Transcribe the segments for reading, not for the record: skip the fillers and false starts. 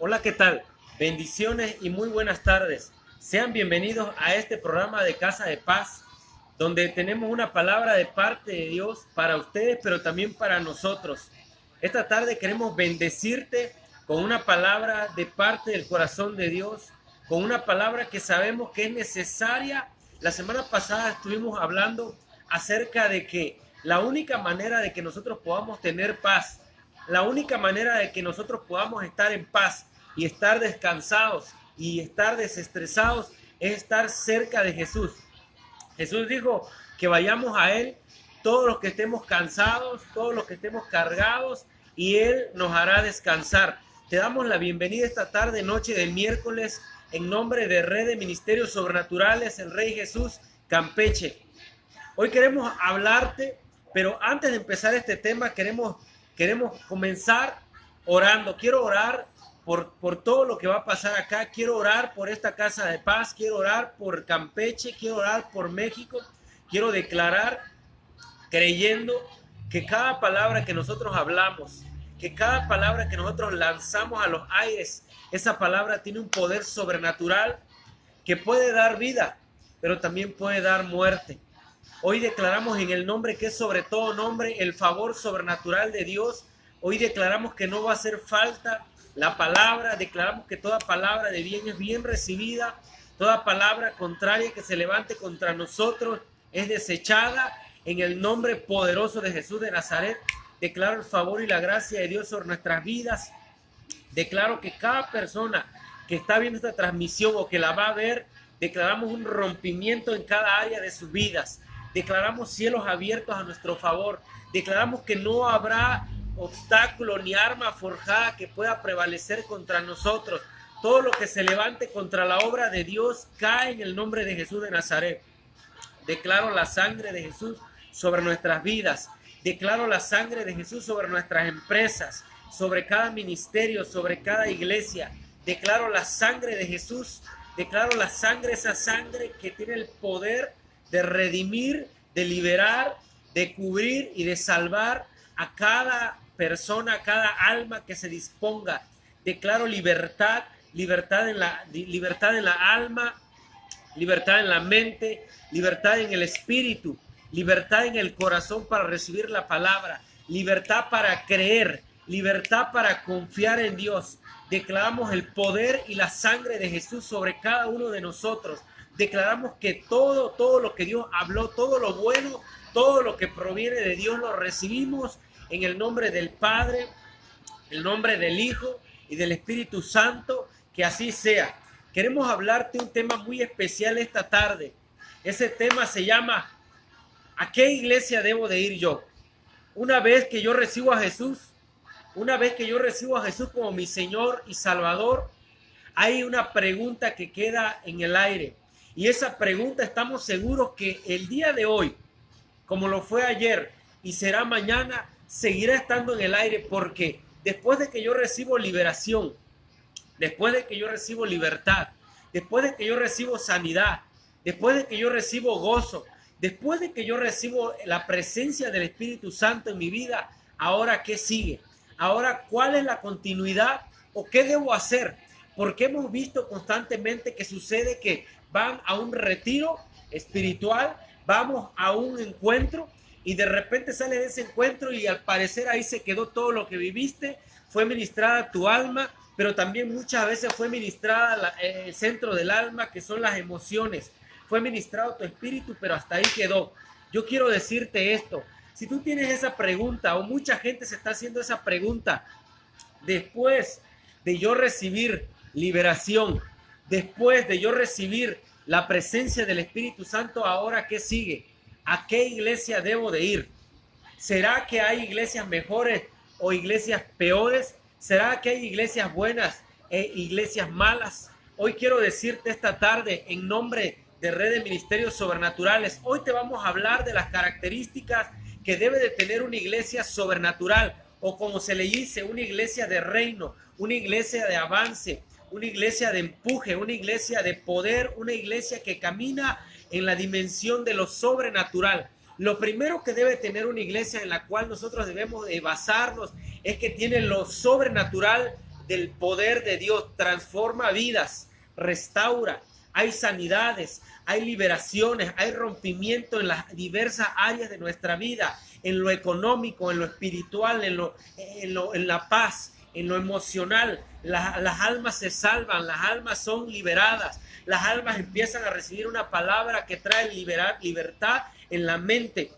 Hola, ¿qué tal? Bendiciones y muy buenas tardes. Sean bienvenidos a este programa de Casa de Paz, donde tenemos una palabra de parte de Dios para ustedes, pero también para nosotros. Esta tarde queremos bendecirte con una palabra de parte del corazón de Dios, con una palabra que sabemos que es necesaria. La semana pasada estuvimos hablando acerca de que la única manera de que nosotros podamos tener paz, la única manera de que nosotros podamos estar en paz y estar descansados y estar desestresados es estar cerca de Jesús. Jesús dijo que vayamos a Él todos los que estemos cansados, todos los que estemos cargados, y Él nos hará descansar. Te damos la bienvenida esta tarde, noche del miércoles, en nombre de Red de Ministerios Sobrenaturales, el Rey Jesús, Campeche. Hoy queremos hablarte, pero antes de empezar este tema queremos comenzar orando. Quiero orar por todo lo que va a pasar acá. Quiero orar por esta casa de paz. Quiero orar por Campeche. Quiero orar por México. Quiero declarar, creyendo que cada palabra que nosotros hablamos, que cada palabra que nosotros lanzamos a los aires, esa palabra tiene un poder sobrenatural que puede dar vida, pero también puede dar muerte. Hoy declaramos en el nombre que es sobre todo nombre, el favor sobrenatural de Dios. Hoy declaramos que no va a hacer falta la palabra. Declaramos que toda palabra de bien es bien recibida. Toda palabra contraria que se levante contra nosotros es desechada. En el nombre poderoso de Jesús de Nazaret, declaro el favor y la gracia de Dios sobre nuestras vidas. Declaro que cada persona que está viendo esta transmisión o que la va a ver, declaramos un rompimiento en cada área de sus vidas. Declaramos cielos abiertos a nuestro favor. Declaramos que no habrá obstáculo ni arma forjada que pueda prevalecer contra nosotros. Todo lo que se levante contra la obra de Dios cae en el nombre de Jesús de Nazaret. Declaro la sangre de Jesús sobre nuestras vidas. Declaro la sangre de Jesús sobre nuestras empresas, sobre cada ministerio, sobre cada iglesia. Declaro la sangre de Jesús. Declaro la sangre, esa sangre que tiene el poder de redimir, de liberar, de cubrir y de salvar a cada persona, a cada alma que se disponga. Declaro libertad, libertad en la alma, libertad en la mente, libertad en el espíritu, libertad en el corazón para recibir la palabra, libertad para creer, libertad para confiar en Dios. Declaramos el poder y la sangre de Jesús sobre cada uno de nosotros. Declaramos que todo lo que Dios habló, todo lo bueno, todo lo que proviene de Dios lo recibimos en el nombre del Padre, el nombre del Hijo y del Espíritu Santo, que así sea. Queremos hablarte un tema muy especial esta tarde. Ese tema se llama ¿a qué iglesia debo de ir yo? Una vez que yo recibo a Jesús, como mi Señor y Salvador, hay una pregunta que queda en el aire. Y esa pregunta estamos seguros que el día de hoy, como lo fue ayer y será mañana, seguirá estando en el aire, porque después de que yo recibo liberación, después de que yo recibo libertad, después de que yo recibo sanidad, después de que yo recibo gozo, después de que yo recibo la presencia del Espíritu Santo en mi vida, ¿ahora qué sigue? Ahora, ¿cuál es la continuidad o qué debo hacer? Porque hemos visto constantemente que sucede que van a un retiro espiritual, vamos a un encuentro y de repente sale de ese encuentro y al parecer ahí se quedó todo lo que viviste, fue ministrada tu alma, pero también muchas veces fue ministrada el centro del alma, que son las emociones, fue ministrado tu espíritu, pero hasta ahí quedó. Yo quiero decirte esto, si tú tienes esa pregunta o mucha gente se está haciendo esa pregunta, después de yo recibir liberación, después de yo recibir la presencia del Espíritu Santo, ¿ahora qué sigue? ¿A qué iglesia debo de ir? ¿Será que hay iglesias mejores o iglesias peores? ¿Será que hay iglesias buenas e iglesias malas? Hoy quiero decirte esta tarde, en nombre de Red de Ministerios Sobrenaturales, hoy te vamos a hablar de las características que debe de tener una iglesia sobrenatural, o como se le dice, una iglesia de reino, una iglesia de avance, una iglesia de empuje, una iglesia de poder, una iglesia que camina en la dimensión de lo sobrenatural. Lo primero que debe tener una iglesia en la cual nosotros debemos de basarnos es que tiene lo sobrenatural del poder de Dios, transforma vidas, restaura. Hay sanidades, hay liberaciones, hay rompimiento en las diversas áreas de nuestra vida, en lo económico, en lo espiritual, en la paz, en lo emocional. Las almas se salvan, las almas son liberadas, las almas empiezan a recibir una palabra que trae libertad en la mente.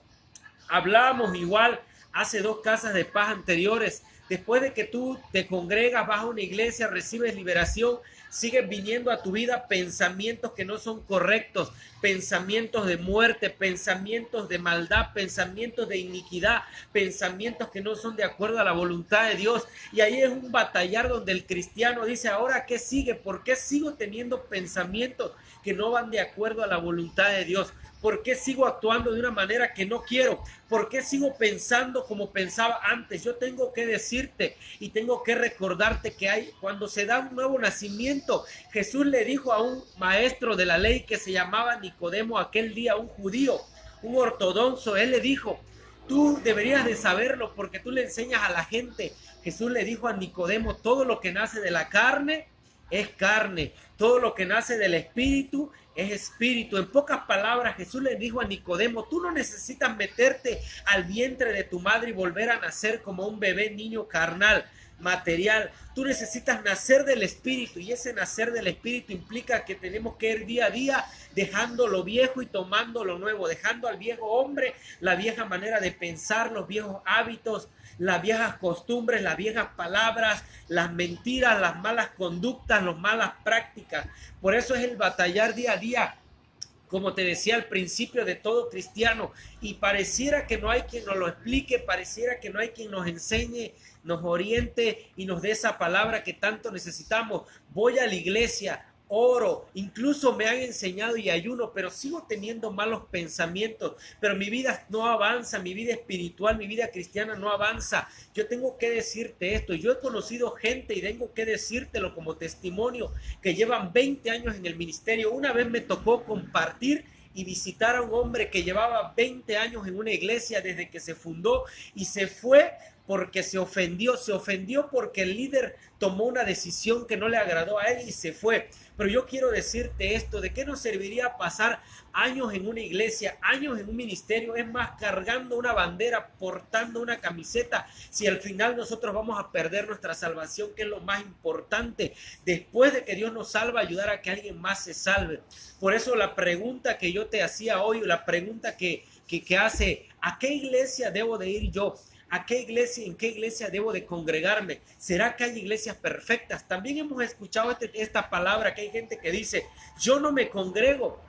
Hablábamos igual hace 2 casas de paz anteriores. Después de que tú te congregas, vas a una iglesia, recibes liberación, siguen viniendo a tu vida pensamientos que no son correctos, pensamientos de muerte, pensamientos de maldad, pensamientos de iniquidad, pensamientos que no son de acuerdo a la voluntad de Dios. Y ahí es un batallar donde el cristiano dice, ¿ahora qué sigue? ¿Por qué sigo teniendo pensamientos que no van de acuerdo a la voluntad de Dios? ¿Por qué sigo actuando de una manera que no quiero? ¿Por qué sigo pensando como pensaba antes? Yo tengo que decirte y tengo que recordarte que cuando se da un nuevo nacimiento, Jesús le dijo a un maestro de la ley que se llamaba Nicodemo aquel día, un judío, un ortodoxo, él le dijo, tú deberías de saberlo porque tú le enseñas a la gente. Jesús le dijo a Nicodemo, todo lo que nace de la carne es carne, todo lo que nace del espíritu es espíritu. En pocas palabras, Jesús le dijo a Nicodemo, tú no necesitas meterte al vientre de tu madre y volver a nacer como un bebé niño carnal, material. Tú necesitas nacer del espíritu, y ese nacer del espíritu implica que tenemos que ir día a día dejando lo viejo y tomando lo nuevo, dejando al viejo hombre la vieja manera de pensar, los viejos hábitos, las viejas costumbres, las viejas palabras, las mentiras, las malas conductas, las malas prácticas. Por eso es el batallar día a día, como te decía al principio, de todo cristiano. Y pareciera que no hay quien nos lo explique, pareciera que no hay quien nos enseñe, nos oriente y nos dé esa palabra que tanto necesitamos. Voy a la iglesia, oro, incluso me han enseñado y ayuno, pero sigo teniendo malos pensamientos, pero mi vida no avanza, mi vida espiritual, mi vida cristiana no avanza. Yo tengo que decirte esto, yo he conocido gente y tengo que decírtelo como testimonio, que llevan 20 años en el ministerio. Una vez me tocó compartir y visitar a un hombre que llevaba 20 años en una iglesia desde que se fundó y se fue porque se ofendió porque el líder tomó una decisión que no le agradó a él y se fue. Pero yo quiero decirte esto, ¿de qué nos serviría pasar años en una iglesia, años en un ministerio? Es más, cargando una bandera, portando una camiseta, si al final nosotros vamos a perder nuestra salvación, que es lo más importante. Después de que Dios nos salva, ayudar a que alguien más se salve. Por eso la pregunta que yo te hacía hoy, la pregunta que hace, ¿a qué iglesia debo de ir yo? ¿A qué iglesia, en qué iglesia debo de congregarme? ¿Será que hay iglesias perfectas? También hemos escuchado esta palabra, que hay gente que dice, yo no me congrego.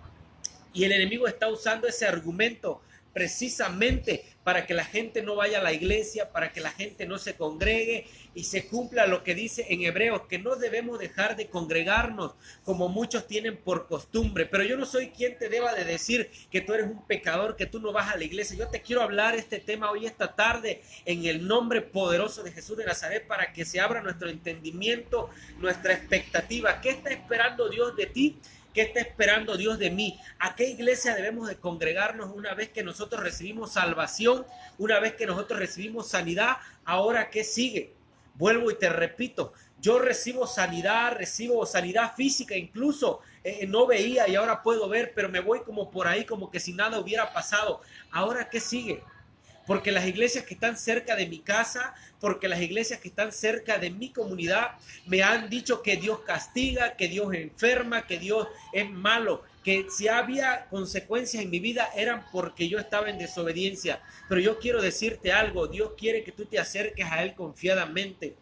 Y el enemigo está usando ese argumento precisamente para que la gente no vaya a la iglesia, para que la gente no se congregue y se cumpla lo que dice en Hebreos, que no debemos dejar de congregarnos como muchos tienen por costumbre. Pero yo no soy quien te deba de decir que tú eres un pecador, que tú no vas a la iglesia. Yo te quiero hablar este tema hoy, esta tarde, en el nombre poderoso de Jesús de Nazaret, para que se abra nuestro entendimiento, nuestra expectativa. ¿Qué está esperando Dios de ti? ¿Qué está esperando Dios de mí? ¿A qué iglesia debemos de congregarnos una vez que nosotros recibimos salvación? Una vez que nosotros recibimos sanidad, ¿ahora qué sigue? Vuelvo y te repito, yo recibo sanidad física, incluso no veía y ahora puedo ver, pero me voy como por ahí, como que si nada hubiera pasado. ¿Ahora qué sigue? Porque las iglesias que están cerca de mi casa, porque las iglesias que están cerca de mi comunidad me han dicho que Dios castiga, que Dios enferma, que Dios es malo, que si había consecuencias en mi vida eran porque yo estaba en desobediencia. Pero yo quiero decirte algo, Dios quiere que tú te acerques a Él confiadamente.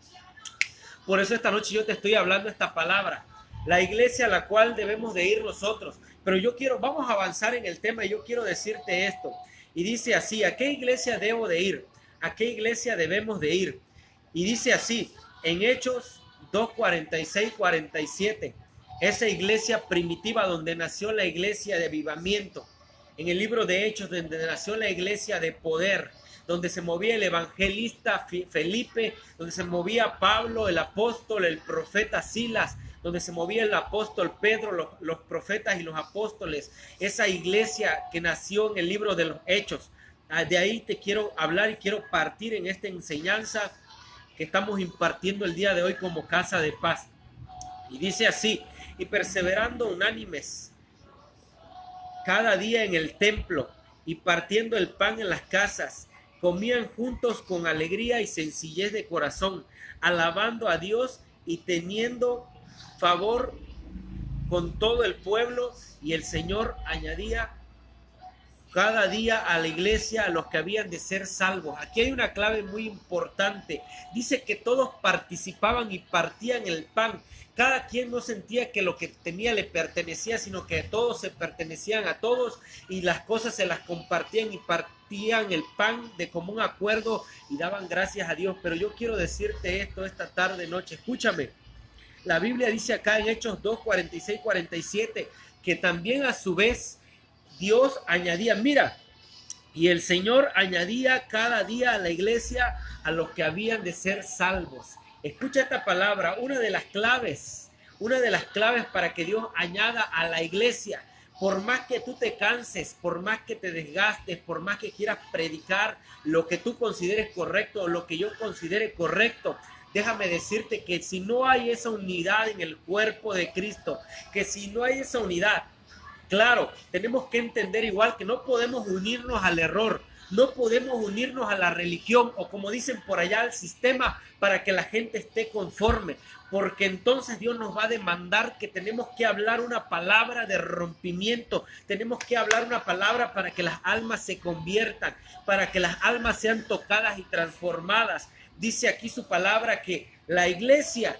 Por eso esta noche yo te estoy hablando esta palabra, la iglesia a la cual debemos de ir nosotros. Pero vamos a avanzar en el tema y yo quiero decirte esto. Y dice así, ¿a qué iglesia debo de ir? ¿A qué iglesia debemos de ir? Y dice así, en Hechos 2:46-47, esa iglesia primitiva donde nació la iglesia de avivamiento. En el libro de Hechos, donde nació la iglesia de poder, donde se movía el evangelista Felipe, donde se movía Pablo, el apóstol, el profeta Silas, donde se movía el apóstol Pedro, los profetas y los apóstoles. Esa iglesia que nació en el libro de los Hechos. De ahí te quiero hablar y quiero partir en esta enseñanza. que estamos impartiendo el día de hoy como Casa de Paz. Y dice así: y perseverando unánimes cada día en el templo y partiendo el pan en las casas, comían juntos con alegría y sencillez de corazón, alabando a Dios y teniendo favor con todo el pueblo, y el Señor añadía cada día a la iglesia a los que habían de ser salvos. Aquí hay una clave muy importante. Dice que todos participaban y partían el pan. Cada quien no sentía que lo que tenía le pertenecía, sino que todos se pertenecían a todos, y las cosas se las compartían y partían el pan de común acuerdo y daban gracias a Dios. Pero yo quiero decirte esto esta tarde, noche. Escúchame. La Biblia dice acá en Hechos 2, 46, 47, que también a su vez Dios añadía, mira, y el Señor añadía cada día a la iglesia a los que habían de ser salvos. Escucha esta palabra, una de las claves para que Dios añada a la iglesia. Por más que tú te canses, por más que te desgastes, por más que quieras predicar lo que tú consideres correcto o lo que yo considere correcto, déjame decirte que si no hay esa unidad en el cuerpo de Cristo, que si no hay esa unidad, claro, tenemos que entender igual que no podemos unirnos al error, no podemos unirnos a la religión o, como dicen por allá, al sistema para que la gente esté conforme, porque entonces Dios nos va a demandar que tenemos que hablar una palabra de rompimiento, tenemos que hablar una palabra para que las almas se conviertan, para que las almas sean tocadas y transformadas. Dice aquí su palabra que la iglesia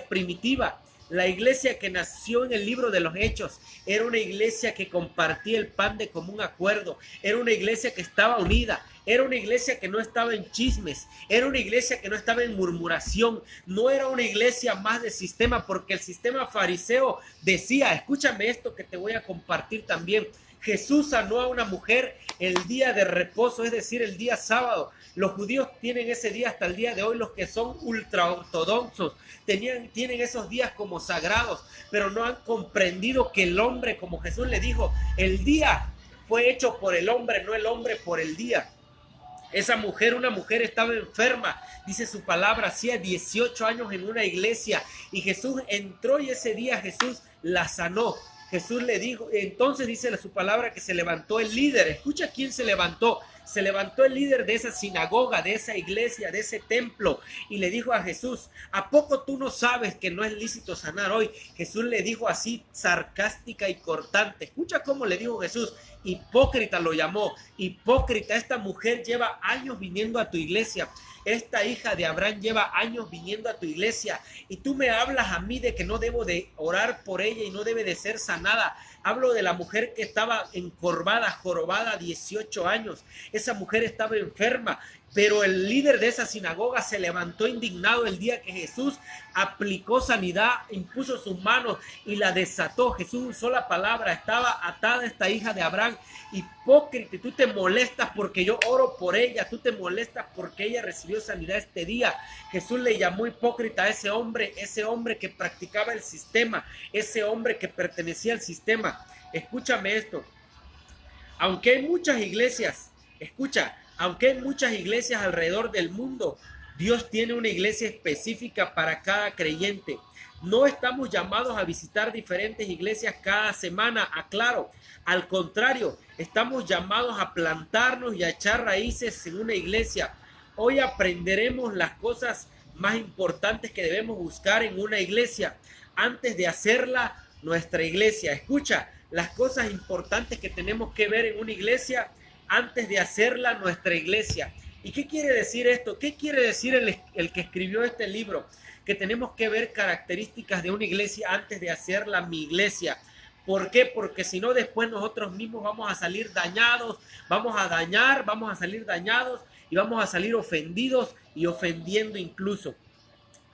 primitiva, la iglesia que nació en el libro de los Hechos, era una iglesia que compartía el pan de común acuerdo, era una iglesia que estaba unida, era una iglesia que no estaba en chismes, era una iglesia que no estaba en murmuración, no era una iglesia más de sistema, porque el sistema fariseo decía, escúchame esto que te voy a compartir también, Jesús sanó a una mujer el día de reposo, es decir, el día sábado. Los judíos tienen ese día hasta el día de hoy, los que son ultraortodoxos, tienen esos días como sagrados, pero no han comprendido que el hombre, como Jesús le dijo, el día fue hecho por el hombre, no el hombre por el día. Esa mujer, una mujer estaba enferma, dice su palabra, hacía 18 años en una iglesia, y Jesús entró y ese día Jesús la sanó. Jesús le dijo, entonces dice su palabra que se levantó el líder. Escucha quién se levantó. Se levantó el líder de esa sinagoga, de esa iglesia, de ese templo, y le dijo a Jesús, ¿a poco tú no sabes que no es lícito sanar hoy? Jesús le dijo así, sarcástica y cortante. Escucha cómo le dijo Jesús. Hipócrita lo llamó. Hipócrita, esta mujer lleva años viniendo a tu iglesia. Esta hija de Abraham lleva años viniendo a tu iglesia, y tú me hablas a mí de que no debo de orar por ella y no debe de ser sanada. Hablo de la mujer que estaba encorvada, jorobada, 18 años. Esa mujer estaba enferma, pero el líder de esa sinagoga se levantó indignado el día que Jesús aplicó sanidad, impuso sus manos y la desató. Jesús usó la palabra, estaba atada esta hija de Abraham. Hipócrita, tú te molestas porque yo oro por ella, tú te molestas porque ella recibió sanidad este día. Jesús le llamó hipócrita a ese hombre que practicaba el sistema, ese hombre que pertenecía al sistema. Escúchame esto, aunque hay muchas iglesias, aunque hay muchas iglesias alrededor del mundo, Dios tiene una iglesia específica para cada creyente. No estamos llamados a visitar diferentes iglesias cada semana, aclaro. Al contrario, estamos llamados a plantarnos y a echar raíces en una iglesia. Hoy aprenderemos las cosas más importantes que debemos buscar en una iglesia antes de hacerla nuestra iglesia. Escucha, las cosas importantes que tenemos que ver en una iglesia antes de hacerla nuestra iglesia. ¿Y qué quiere decir esto? ¿Qué quiere decir el que escribió este libro? Que tenemos que ver características de una iglesia antes de hacerla mi iglesia. ¿Por qué? Porque si no, después nosotros mismos vamos a salir dañados, vamos a salir dañados y vamos a salir ofendidos y ofendiendo incluso.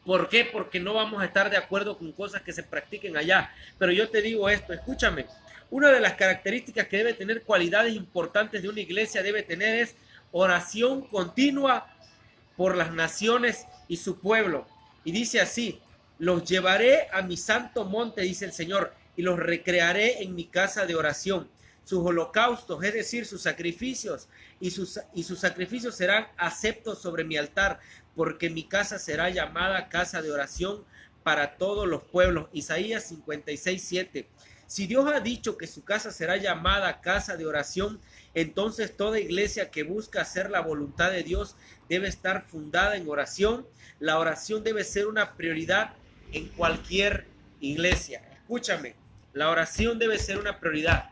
¿Por qué? Porque no vamos a estar de acuerdo con cosas que se practiquen allá. Pero yo te digo esto, escúchame. Una de las características que debe tener, cualidades importantes de una iglesia debe tener, es oración continua por las naciones y su pueblo. Y dice así: los llevaré a mi santo monte, dice el Señor, y los recrearé en mi casa de oración. sus holocaustos, es decir, sus sacrificios, y sus sacrificios serán aceptos sobre mi altar, porque mi casa será llamada casa de oración para todos los pueblos. Isaías 56:7. Si Dios ha dicho que su casa será llamada casa de oración, entonces toda iglesia que busca hacer la voluntad de Dios debe estar fundada en oración. La oración debe ser una prioridad en cualquier iglesia. Escúchame, la oración debe ser una prioridad.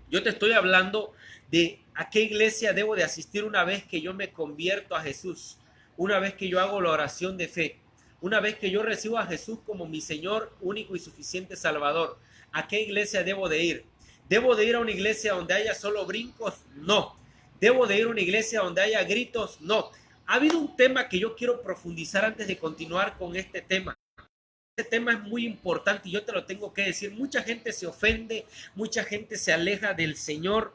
Yo te estoy hablando de a qué iglesia debo de asistir una vez que yo me convierto a Jesús, una vez que yo hago la oración de fe, una vez que yo recibo a Jesús como mi Señor único y suficiente Salvador. ¿A qué iglesia debo de ir? ¿Debo de ir a una iglesia donde haya solo brincos? No. ¿Debo de ir a una iglesia donde haya gritos? No. Ha habido un tema que yo quiero profundizar antes de continuar con este tema. Este tema es muy importante y yo te lo tengo que decir. Mucha gente se ofende, mucha gente se aleja del Señor,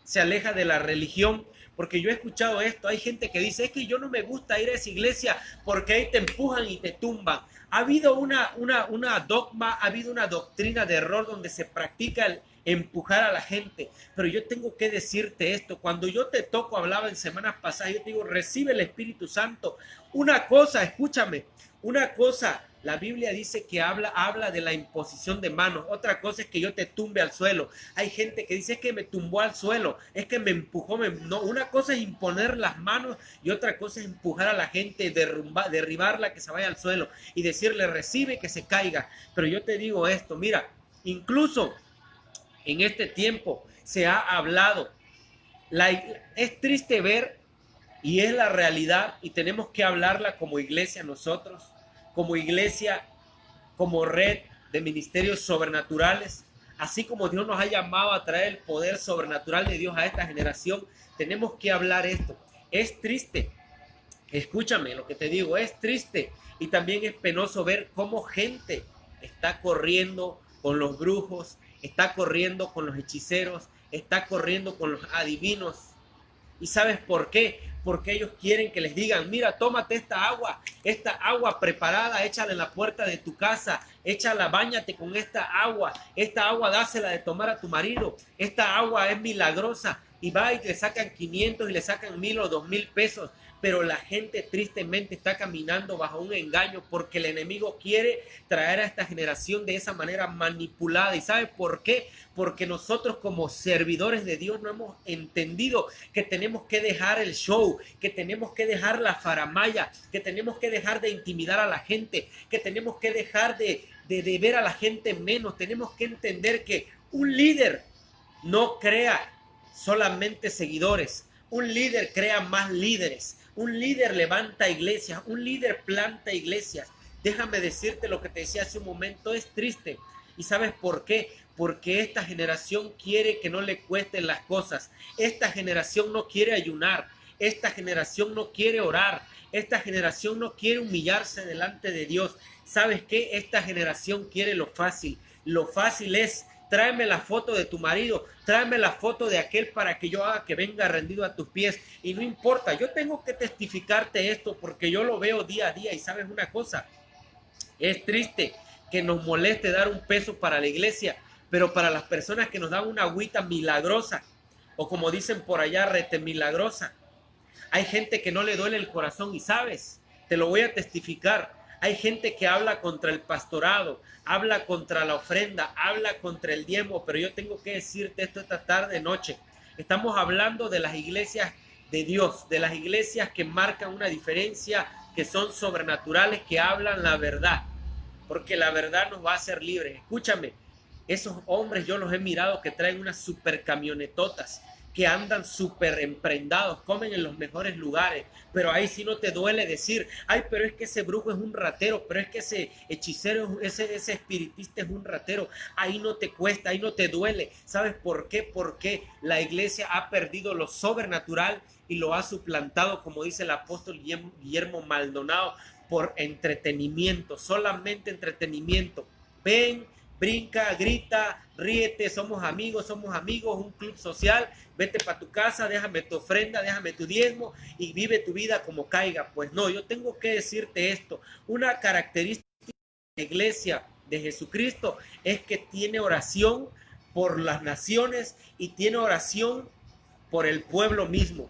se aleja de la religión, porque yo he escuchado esto. Hay gente que dice, es que yo no me gusta ir a esa iglesia porque ahí te empujan y te tumban. Ha habido una dogma, ha habido una doctrina de error donde se practica el empujar a la gente, pero yo tengo que decirte esto. Cuando yo te toco, hablaba en semanas pasadas, yo te digo, recibe el Espíritu Santo. Una cosa, escúchame, una cosa, la Biblia dice que habla de la imposición de manos. Otra cosa es que yo te tumbe al suelo. Hay gente que dice, es que me tumbó al suelo, es que me empujó. No, una cosa es imponer las manos y otra cosa es empujar a la gente, derribarla, que se vaya al suelo y decirle, recibe, que se caiga. Pero yo te digo esto, mira, incluso en este tiempo se ha hablado. Es triste ver, y es la realidad, y tenemos que hablarla como iglesia nosotros, como iglesia, como red de ministerios sobrenaturales. Así como Dios nos ha llamado a traer el poder sobrenatural de Dios a esta generación, tenemos que hablar esto. Es triste, escúchame lo que te digo, es triste y también es penoso ver cómo gente está corriendo con los brujos, está corriendo con los hechiceros, está corriendo con los adivinos. ¿Y sabes por qué? Porque ellos quieren que les digan, mira, tómate esta agua preparada, échala en la puerta de tu casa, échala, báñate con esta agua dásela de tomar a tu marido, esta agua es milagrosa, y va y le sacan 500 y le sacan 1,000 o 2,000 pesos. Pero la gente tristemente está caminando bajo un engaño porque el enemigo quiere traer a esta generación de esa manera manipulada. ¿Y sabe por qué? Porque nosotros como servidores de Dios no hemos entendido que tenemos que dejar el show, que tenemos que dejar la faramaya, que tenemos que dejar de intimidar a la gente, que tenemos que dejar de ver a la gente menos. Tenemos que entender que un líder no crea solamente seguidores, un líder crea más líderes. Un líder levanta iglesias, un líder planta iglesias. Déjame decirte lo que te decía hace un momento, es triste. ¿Y sabes por qué? Porque esta generación quiere que no le cuesten las cosas. Esta generación no quiere ayunar. Esta generación no quiere orar. Esta generación no quiere humillarse delante de Dios. ¿Sabes qué? Esta generación quiere lo fácil. Lo fácil es: tráeme la foto de tu marido, tráeme la foto de aquel para que yo haga que venga rendido a tus pies. Y no importa, yo tengo que testificarte esto porque yo lo veo día a día. Y sabes una cosa, es triste que nos moleste dar un peso para la iglesia, pero para las personas que nos dan una agüita milagrosa, o como dicen por allá, rete milagrosa, hay gente que no le duele el corazón. Y sabes, te lo voy a testificar. Hay gente que habla contra el pastorado, habla contra la ofrenda, habla contra el diezmo, pero yo tengo que decirte esto esta tarde, noche. Estamos hablando de las iglesias de Dios, de las iglesias que marcan una diferencia, que son sobrenaturales, que hablan la verdad, porque la verdad nos va a hacer libres. Escúchame, esos hombres yo los he mirado que traen unas super camionetotas, que andan súper emprendados, comen en los mejores lugares, pero ahí sí no te duele decir, ay, pero es que ese brujo es un ratero, pero es que ese hechicero, ese espiritista es un ratero. Ahí no te cuesta, ahí no te duele. ¿Sabes por qué? Porque la iglesia ha perdido lo sobrenatural y lo ha suplantado, como dice el apóstol Guillermo Maldonado, por entretenimiento, solamente entretenimiento. Ven, brinca, grita, ríete, somos amigos, un club social, vete para tu casa, déjame tu ofrenda, déjame tu diezmo y vive tu vida como caiga. Pues no, yo tengo que decirte esto, una característica de la iglesia de Jesucristo es que tiene oración, por las naciones y tiene oración por el pueblo mismo.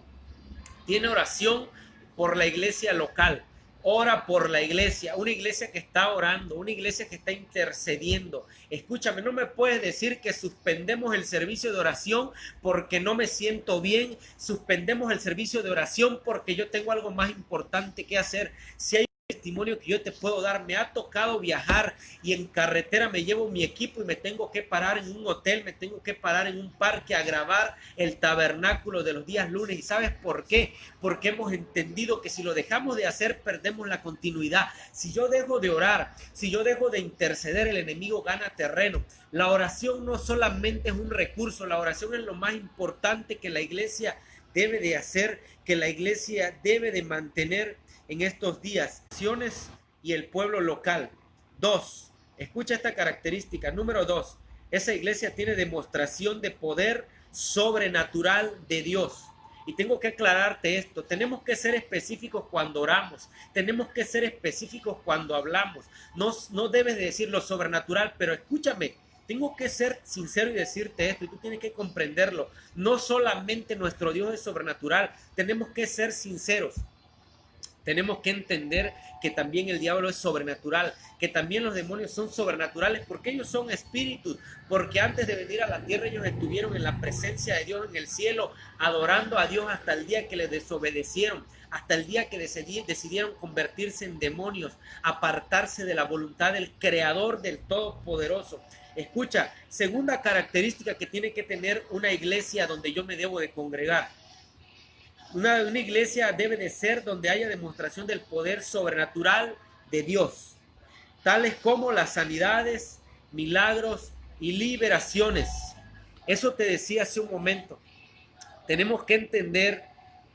Tiene oración por la iglesia local. Ora por la iglesia, una iglesia que está orando, una iglesia que está intercediendo. Escúchame, no me puedes decir que suspendemos el servicio de oración porque no me siento bien, suspendemos el servicio de oración porque yo tengo algo más importante que hacer. Si hay testimonio que yo te puedo dar, me ha tocado viajar y en carretera me llevo mi equipo y me tengo que parar en un hotel, me tengo que parar en un parque a grabar el tabernáculo de los días lunes. ¿Y sabes por qué? Porque hemos entendido que si lo dejamos de hacer perdemos la continuidad. Si yo dejo de orar, si yo dejo de interceder, el enemigo gana terreno. La oración no solamente es un recurso, la oración es lo más importante que la iglesia debe de hacer, que la iglesia debe de mantener en estos días. Naciones y el pueblo local. 2. Escucha esta característica. Número 2. Esa iglesia tiene demostración de poder sobrenatural de Dios. Y tengo que aclararte esto. Tenemos que ser específicos cuando oramos. Tenemos que ser específicos cuando hablamos. No debes de decir lo sobrenatural, pero escúchame. Tengo que ser sincero y decirte esto, y tú tienes que comprenderlo. No solamente nuestro Dios es sobrenatural, tenemos que ser sinceros. Tenemos que entender que también el diablo es sobrenatural, que también los demonios son sobrenaturales, porque ellos son espíritus, porque antes de venir a la tierra ellos estuvieron en la presencia de Dios en el cielo, adorando a Dios hasta el día que les desobedecieron, hasta el día que decidieron convertirse en demonios, apartarse de la voluntad del Creador del Todopoderoso. Escucha, segunda característica que tiene que tener una iglesia donde yo me debo de congregar. Una iglesia debe de ser donde haya demostración del poder sobrenatural de Dios, tales como las sanidades, milagros y liberaciones. Eso te decía hace un momento. Tenemos que entender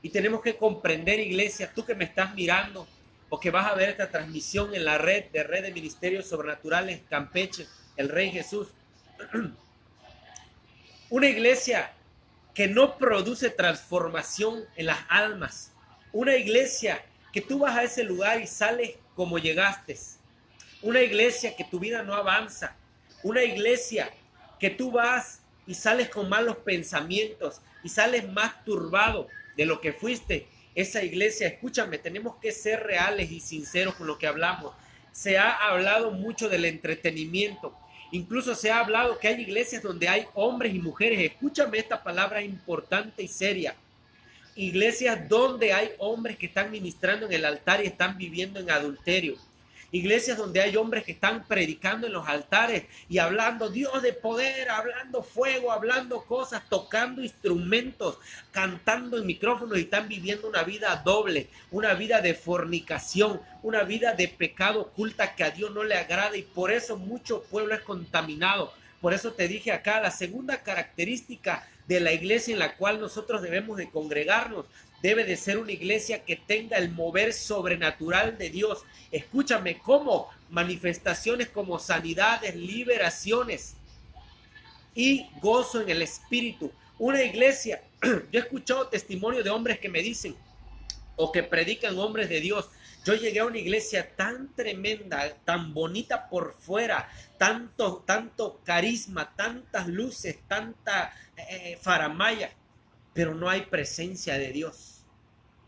y tenemos que comprender, iglesia, tú que me estás mirando o que vas a ver esta transmisión en la red de Ministerios Sobrenaturales Campeche, el Rey Jesús. Una iglesia que no produce transformación en las almas. Una iglesia que tú vas a ese lugar y sales como llegaste. Una iglesia que tu vida no avanza. Una iglesia que tú vas y sales con malos pensamientos y sales más turbado de lo que fuiste. Esa iglesia, escúchame, tenemos que ser reales y sinceros con lo que hablamos. Se ha hablado mucho del entretenimiento. Incluso se ha hablado que hay iglesias donde hay hombres y mujeres. Escúchame esta palabra importante y seria. Iglesias donde hay hombres que están ministrando en el altar y están viviendo en adulterio. Iglesias donde hay hombres que están predicando en los altares y hablando Dios de poder, hablando fuego, hablando cosas, tocando instrumentos, cantando en micrófonos y están viviendo una vida doble, una vida de fornicación, una vida de pecado oculta que a Dios no le agrada y por eso mucho pueblo es contaminado. Por eso te dije acá, la segunda característica de la iglesia en la cual nosotros debemos de congregarnos debe de ser una iglesia que tenga el mover sobrenatural de Dios. Escúchame, como manifestaciones como sanidades, liberaciones y gozo en el espíritu. Una iglesia, yo he escuchado testimonios de hombres que me dicen o que predican hombres de Dios. Yo llegué a una iglesia tan tremenda, tan bonita por fuera, tanto carisma, tantas luces, tanta faramaya, pero no hay presencia de Dios.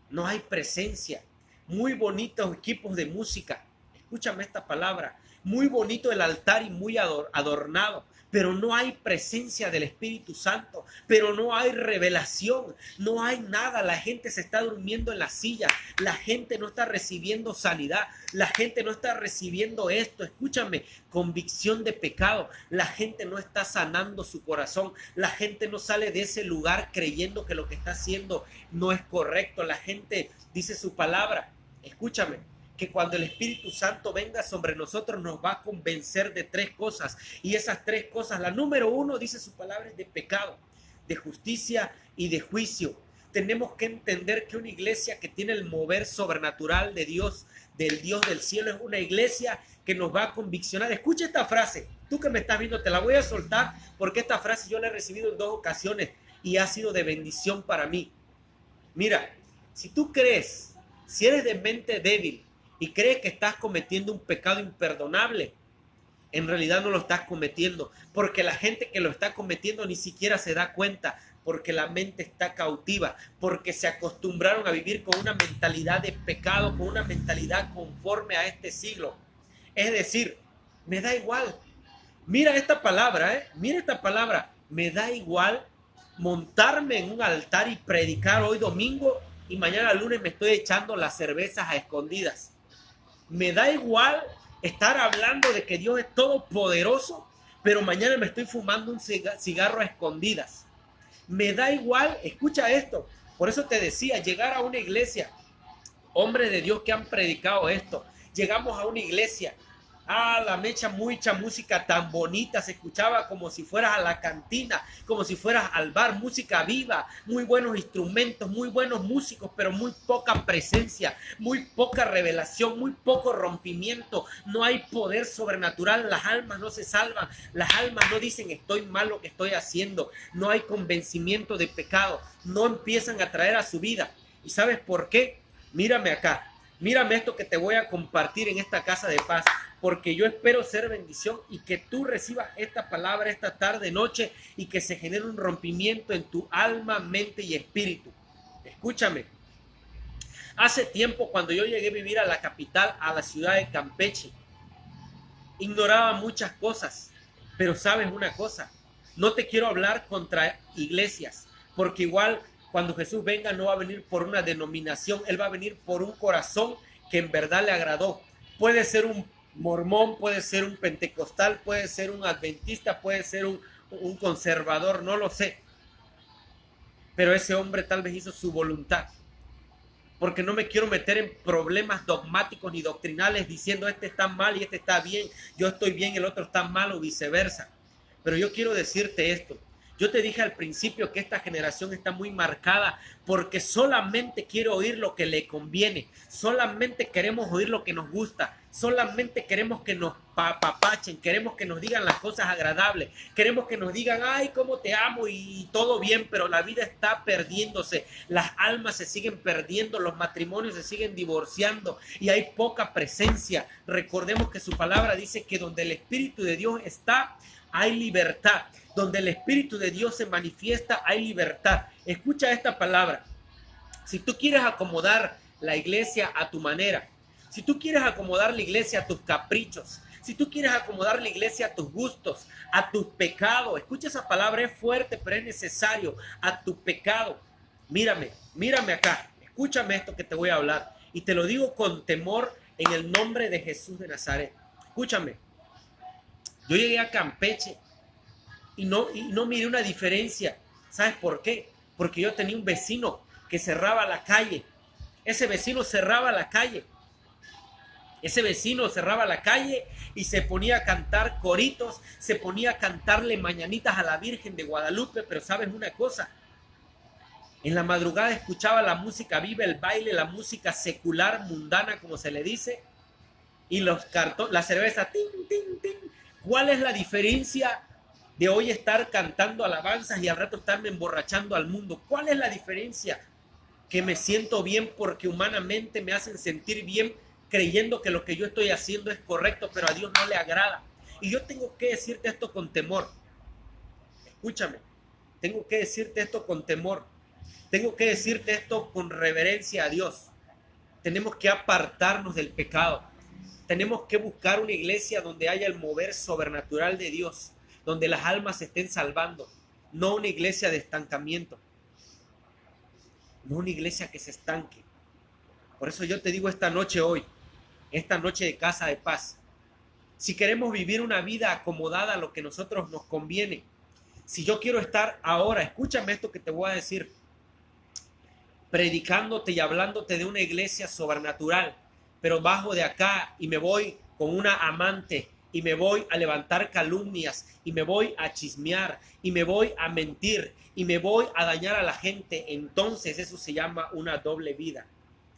No hay presencia. Muy bonitos equipos de música. Escúchame esta palabra. Muy bonito el altar y muy adornado. Pero no hay presencia del Espíritu Santo. Pero no hay revelación. No hay nada. La gente se está durmiendo en la silla. La gente no está recibiendo sanidad. La gente no está recibiendo esto. Escúchame. Convicción de pecado. La gente no está sanando su corazón. La gente no sale de ese lugar creyendo que lo que está haciendo no es correcto. La gente dice su palabra. Escúchame, que cuando el Espíritu Santo venga sobre nosotros nos va a convencer de tres cosas. Y esas tres cosas, la número uno, dice su palabra, es de pecado, de justicia y de juicio. Tenemos que entender que una iglesia que tiene el mover sobrenatural de Dios, del Dios del cielo, es una iglesia que nos va a conviccionar. Escucha esta frase, tú que me estás viendo, te la voy a soltar porque esta frase yo la he recibido en 2 ocasiones y ha sido de bendición para mí. Mira, si tú crees, si eres de mente débil y crees que estás cometiendo un pecado imperdonable, en realidad no lo estás cometiendo, porque la gente que lo está cometiendo ni siquiera se da cuenta, porque la mente está cautiva, porque se acostumbraron a vivir con una mentalidad de pecado, con una mentalidad conforme a este siglo. Es decir, me da igual. Mira esta palabra, mira esta palabra. Me da igual montarme en un altar y predicar hoy domingo y mañana lunes me estoy echando las cervezas a escondidas. Me da igual estar hablando de que Dios es todopoderoso, pero mañana me estoy fumando un cigarro a escondidas. Me da igual, escucha esto. Por eso te decía, llegar a una iglesia, hombres de Dios que han predicado esto. Llegamos a una iglesia, la mecha, mucha música tan bonita, se escuchaba como si fueras a la cantina, como si fueras al bar, música viva, muy buenos instrumentos, muy buenos músicos, pero muy poca presencia, muy poca revelación, muy poco rompimiento, no hay poder sobrenatural, las almas no se salvan, las almas no dicen estoy mal lo que estoy haciendo, no hay convencimiento de pecado, no empiezan a traer a su vida. ¿Y sabes por qué? Mírame acá. Mírame esto que te voy a compartir en esta casa de paz, porque yo espero ser bendición y que tú recibas esta palabra esta tarde, noche, y que se genere un rompimiento en tu alma, mente y espíritu. Escúchame. Hace tiempo, cuando yo llegué a vivir a la capital, a la ciudad de Campeche, ignoraba muchas cosas, pero sabes una cosa, no te quiero hablar contra iglesias, porque igual cuando Jesús venga no va a venir por una denominación, Él va a venir por un corazón que en verdad le agradó. Puede ser un mormón, puede ser un pentecostal, puede ser un adventista, puede ser un conservador, no lo sé. Pero ese hombre tal vez hizo su voluntad. Porque no me quiero meter en problemas dogmáticos ni doctrinales diciendo este está mal y este está bien, yo estoy bien, el otro está mal o viceversa. Pero yo quiero decirte esto. Yo te dije al principio que esta generación está muy marcada porque solamente quiere oír lo que le conviene, solamente queremos oír lo que nos gusta, solamente queremos que nos papachen, queremos que nos digan las cosas agradables, queremos que nos digan, ay, cómo te amo y todo bien, pero la vida está perdiéndose, las almas se siguen perdiendo, los matrimonios se siguen divorciando y hay poca presencia. Recordemos que su palabra dice que donde el Espíritu de Dios está, hay libertad. Donde el Espíritu de Dios se manifiesta, hay libertad. Escucha esta palabra. Si tú quieres acomodar la iglesia a tu manera, si tú quieres acomodar la iglesia a tus caprichos, si tú quieres acomodar la iglesia a tus gustos, a tus pecados, escucha esa palabra, es fuerte, pero es necesario, a tu pecado. Mírame acá, escúchame esto que te voy a hablar. Y te lo digo con temor en el nombre de Jesús de Nazaret. Escúchame. Yo llegué a Campeche y no miré una diferencia. ¿Sabes por qué? Porque yo tenía un vecino que cerraba la calle. Ese vecino cerraba la calle. Ese vecino cerraba la calle y se ponía a cantar coritos, se ponía a cantarle mañanitas a la Virgen de Guadalupe. Pero ¿sabes una cosa? En la madrugada escuchaba la música viva, el baile, la música secular, mundana, como se le dice. Y la cerveza, tin, tin, tin. ¿Cuál es la diferencia de hoy estar cantando alabanzas y al rato estarme emborrachando al mundo? ¿Cuál es la diferencia? Que me siento bien porque humanamente me hacen sentir bien creyendo que lo que yo estoy haciendo es correcto, pero a Dios no le agrada. Y yo tengo que decirte esto con temor. Escúchame, tengo que decirte esto con temor. Tengo que decirte esto con reverencia a Dios. Tenemos que apartarnos del pecado. Tenemos que buscar una iglesia donde haya el mover sobrenatural de Dios, donde las almas se estén salvando, no una iglesia de estancamiento, no una iglesia que se estanque. Por eso yo te digo esta noche hoy, esta noche de casa de paz, si queremos vivir una vida acomodada a lo que a nosotros nos conviene, si yo quiero estar ahora, escúchame esto que te voy a decir, predicándote y hablándote de una iglesia sobrenatural, pero bajo de acá y me voy con una amante y me voy a levantar calumnias y me voy a chismear y me voy a mentir y me voy a dañar a la gente, entonces eso se llama una doble vida.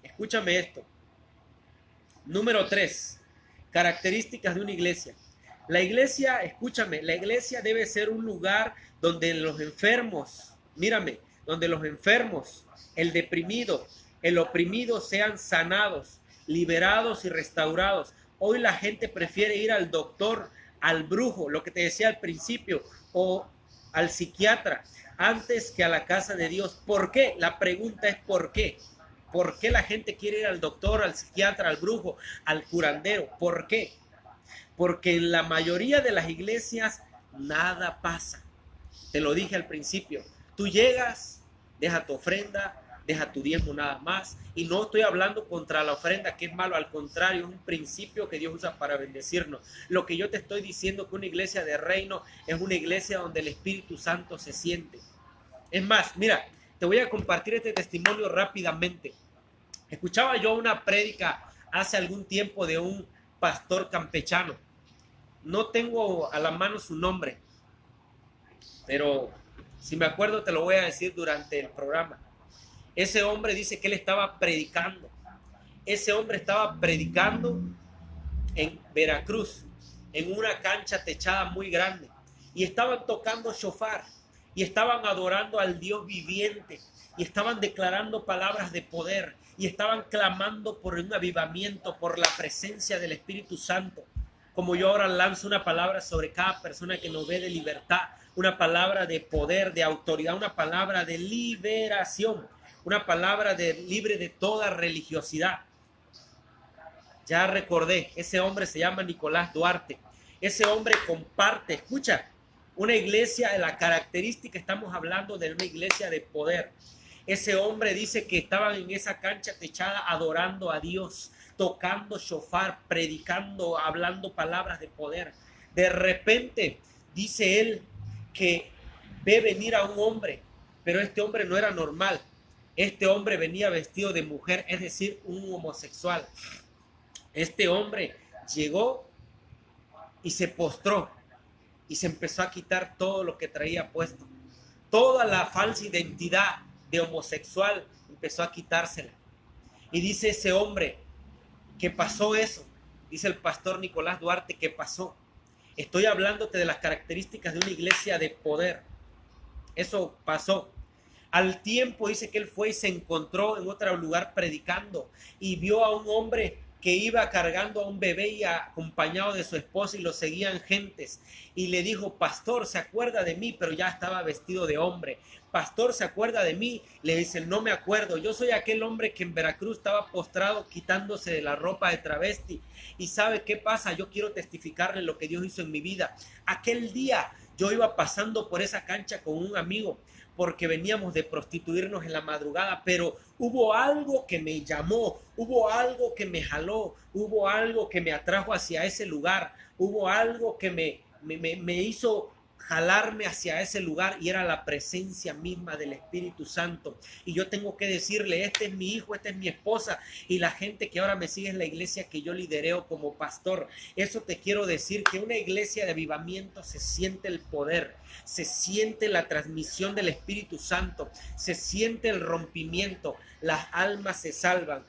Escúchame esto. Número 3, características de una iglesia. La iglesia, escúchame, la iglesia debe ser un lugar donde los enfermos, mírame, donde los enfermos, el deprimido, el oprimido sean sanados, liberados y restaurados. Hoy la gente prefiere ir al doctor al brujo, lo que te decía al principio, o al psiquiatra, antes que a la casa de Dios. ¿Por qué? La pregunta es ¿por qué? ¿Por qué la gente quiere ir al doctor, al psiquiatra, al brujo, al curandero? ¿Por qué? Porque en la mayoría de las iglesias nada pasa. Te lo dije al principio. Tú llegas, deja tu ofrenda, deja tu diezmo nada más. Y no estoy hablando contra la ofrenda, que es malo. Al contrario, es un principio que Dios usa para bendecirnos. Lo que yo te estoy diciendo que una iglesia de reino es una iglesia donde el Espíritu Santo se siente. Es más, mira, te voy a compartir este testimonio rápidamente. Escuchaba yo una prédica hace algún tiempo de un pastor campechano. No tengo a la mano su nombre, pero si me acuerdo te lo voy a decir durante el programa. Ese hombre dice que él estaba predicando. Ese hombre estaba predicando en Veracruz, en una cancha techada muy grande. Y estaban tocando shofar. Y estaban adorando al Dios viviente. Y estaban declarando palabras de poder. Y estaban clamando por un avivamiento, por la presencia del Espíritu Santo. Como yo ahora lanzo una palabra sobre cada persona que nos ve de libertad. Una palabra de poder, de autoridad. Una palabra de liberación. Una palabra de libre de toda religiosidad. Ya recordé, ese hombre se llama Nicolás Duarte. Ese hombre comparte, escucha, una iglesia, la característica, estamos hablando de una iglesia de poder. Ese hombre dice que estaban en esa cancha techada adorando a Dios, tocando shofar, predicando, hablando palabras de poder. De repente, dice él que ve venir a un hombre, pero este hombre no era normal. Este hombre venía vestido de mujer, es decir, un homosexual. Este hombre llegó y se postró y se empezó a quitar todo lo que traía puesto. Toda la falsa identidad de homosexual empezó a quitársela. Y dice ese hombre que pasó eso. Dice el pastor Nicolás Duarte que pasó. Estoy hablándote de las características de una iglesia de poder. Eso pasó. Al tiempo dice que él fue y se encontró en otro lugar predicando y vio a un hombre que iba cargando a un bebé y acompañado de su esposa y lo seguían gentes. Y le dijo, pastor, ¿se acuerda de mí? Pero ya estaba vestido de hombre. Pastor, ¿se acuerda de mí? Le dice, no me acuerdo. Yo soy aquel hombre que en Veracruz estaba postrado quitándose de la ropa de travesti. ¿Y sabe qué pasa? Yo quiero testificarle lo que Dios hizo en mi vida. Aquel día yo iba pasando por esa cancha con un amigo, porque veníamos de prostituirnos en la madrugada, pero hubo algo que me llamó, hubo algo que me jaló, hubo algo que me atrajo hacia ese lugar, hubo algo que me hizo jalarme hacia ese lugar y era la presencia misma del Espíritu Santo. Y yo tengo que decirle, este es mi hijo, esta es mi esposa y la gente que ahora me sigue es la iglesia que yo lidereo como pastor. Eso te quiero decir, que una iglesia de avivamiento se siente el poder, se siente la transmisión del Espíritu Santo, se siente el rompimiento, las almas se salvan.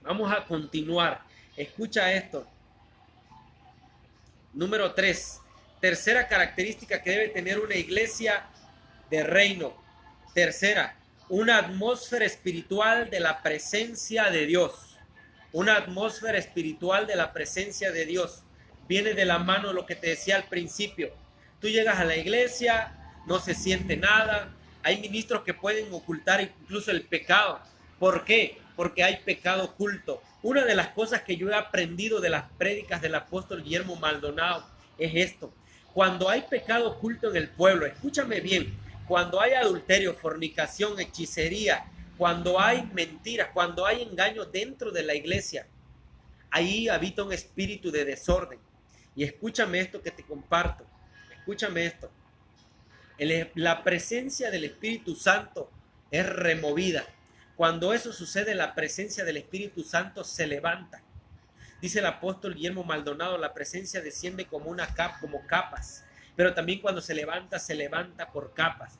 Vamos a continuar. Escucha esto. Número 3. Tercera característica que debe tener una iglesia de reino. Tercera, una atmósfera espiritual de la presencia de Dios. Una atmósfera espiritual de la presencia de Dios. Viene de la mano lo que te decía al principio. Tú llegas a la iglesia, no se siente nada. Hay ministros que pueden ocultar incluso el pecado. ¿Por qué? Porque hay pecado oculto. Una de las cosas que yo he aprendido de las prédicas del apóstol Guillermo Maldonado es esto. Cuando hay pecado oculto en el pueblo, escúchame bien, cuando hay adulterio, fornicación, hechicería, cuando hay mentiras, cuando hay engaño dentro de la iglesia, ahí habita un espíritu de desorden. Y escúchame esto que te comparto, escúchame esto. La presencia del Espíritu Santo es removida. Cuando eso sucede, la presencia del Espíritu Santo se levanta. Dice el apóstol Guillermo Maldonado, la presencia desciende como como capas, pero también cuando se levanta por capas,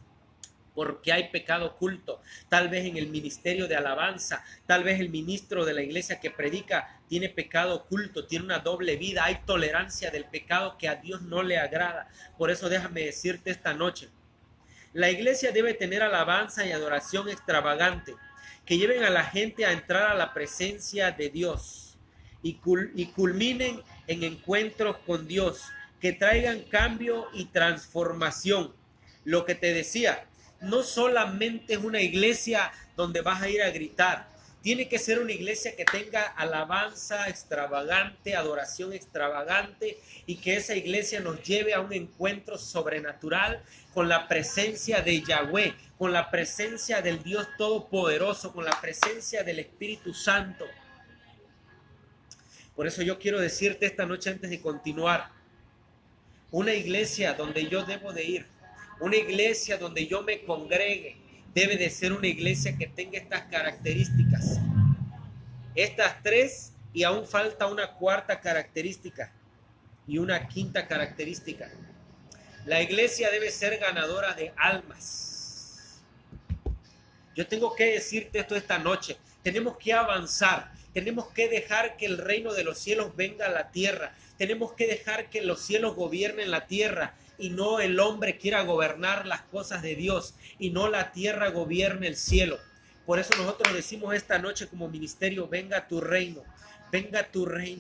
porque hay pecado oculto. Tal vez en el ministerio de alabanza, tal vez el ministro de la iglesia que predica tiene pecado oculto, tiene una doble vida, hay tolerancia del pecado que a Dios no le agrada. Por eso déjame decirte esta noche, la iglesia debe tener alabanza y adoración extravagante, que lleven a la gente a entrar a la presencia de Dios. Y culminen en encuentros con Dios, que traigan cambio y transformación. Lo que te decía, no solamente es una iglesia donde vas a ir a gritar. Tiene que ser una iglesia que tenga alabanza extravagante, adoración extravagante, y que esa iglesia nos lleve a un encuentro sobrenatural con la presencia de Yahweh, con la presencia del Dios Todopoderoso, con la presencia del Espíritu Santo. Por eso yo quiero decirte esta noche antes de continuar, una iglesia donde yo debo de ir, una iglesia donde yo me congregue, debe de ser una iglesia que tenga estas características. Estas tres, y aún falta una cuarta característica y una quinta característica. La iglesia debe ser ganadora de almas. Yo tengo que decirte esto esta noche. Tenemos que avanzar. Tenemos que dejar que el reino de los cielos venga a la tierra. Tenemos que dejar que los cielos gobiernen la tierra y no el hombre quiera gobernar las cosas de Dios y no la tierra gobierne el cielo. Por eso nosotros decimos esta noche como ministerio, venga tu reino,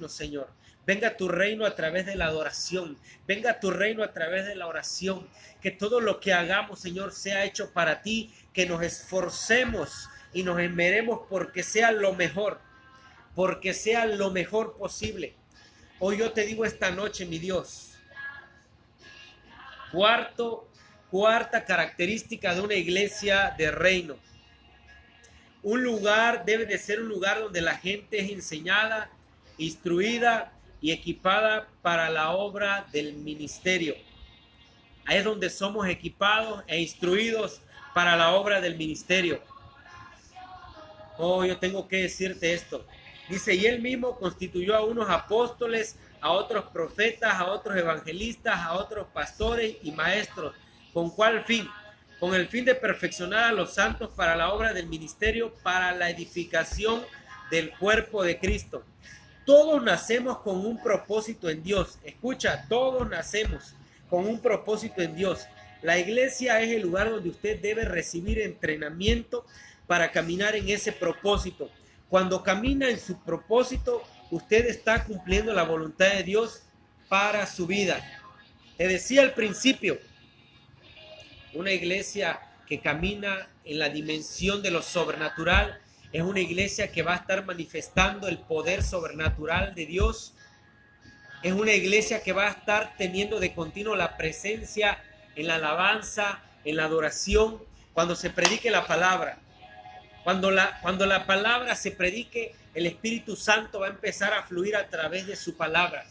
Señor. Venga tu reino a través de la adoración, venga tu reino a través de la oración. Que todo lo que hagamos, Señor, sea hecho para ti, que nos esforcemos y nos esmeremos porque sea lo mejor posible. Hoy yo te digo esta noche, mi Dios, cuarta característica de una iglesia de reino. Un lugar debe de ser un lugar donde la gente es enseñada, instruida y equipada para la obra del ministerio. Ahí es donde somos equipados e instruidos para la obra del ministerio. Oh, yo tengo que decirte esto. Dice, y él mismo constituyó a unos apóstoles, a otros profetas, a otros evangelistas, a otros pastores y maestros. ¿Con cuál fin? Con el fin de perfeccionar a los santos para la obra del ministerio, para la edificación del cuerpo de Cristo. Todos nacemos con un propósito en Dios. Escucha, todos nacemos con un propósito en Dios. La iglesia es el lugar donde usted debe recibir entrenamiento para caminar en ese propósito. Cuando camina en su propósito, usted está cumpliendo la voluntad de Dios para su vida. Te decía al principio, una iglesia que camina en la dimensión de lo sobrenatural es una iglesia que va a estar manifestando el poder sobrenatural de Dios. Es una iglesia que va a estar teniendo de continuo la presencia en la alabanza, en la adoración, cuando se predique la palabra. Cuando la palabra se predique, el Espíritu Santo va a empezar a fluir a través de su palabra.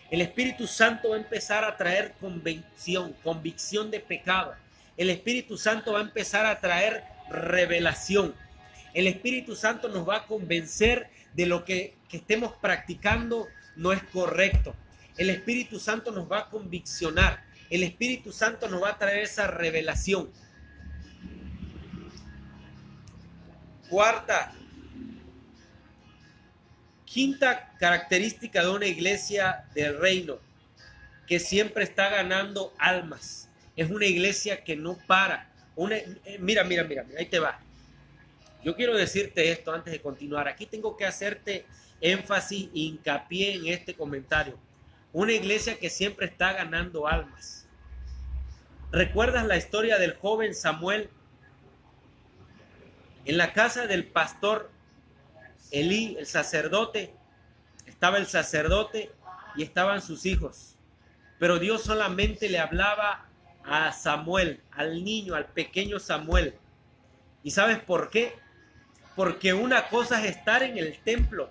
El Espíritu Santo va a empezar a traer convicción de pecado. El Espíritu Santo va a empezar a traer revelación. El Espíritu Santo nos va a convencer de lo que estemos practicando no es correcto. El Espíritu Santo nos va a conviccionar. El Espíritu Santo nos va a traer esa revelación. Quinta característica de una iglesia del reino, que siempre está ganando almas. Es una iglesia que no para. Mira, ahí te va. Yo quiero decirte esto antes de continuar. Aquí tengo que hacerte énfasis e hincapié en este comentario. Una iglesia que siempre está ganando almas. ¿Recuerdas la historia del joven Samuel? En la casa del pastor Elí, el sacerdote, estaba el sacerdote y estaban sus hijos. Pero Dios solamente le hablaba a Samuel, al niño, al pequeño Samuel. ¿Y sabes por qué? Porque una cosa es estar en el templo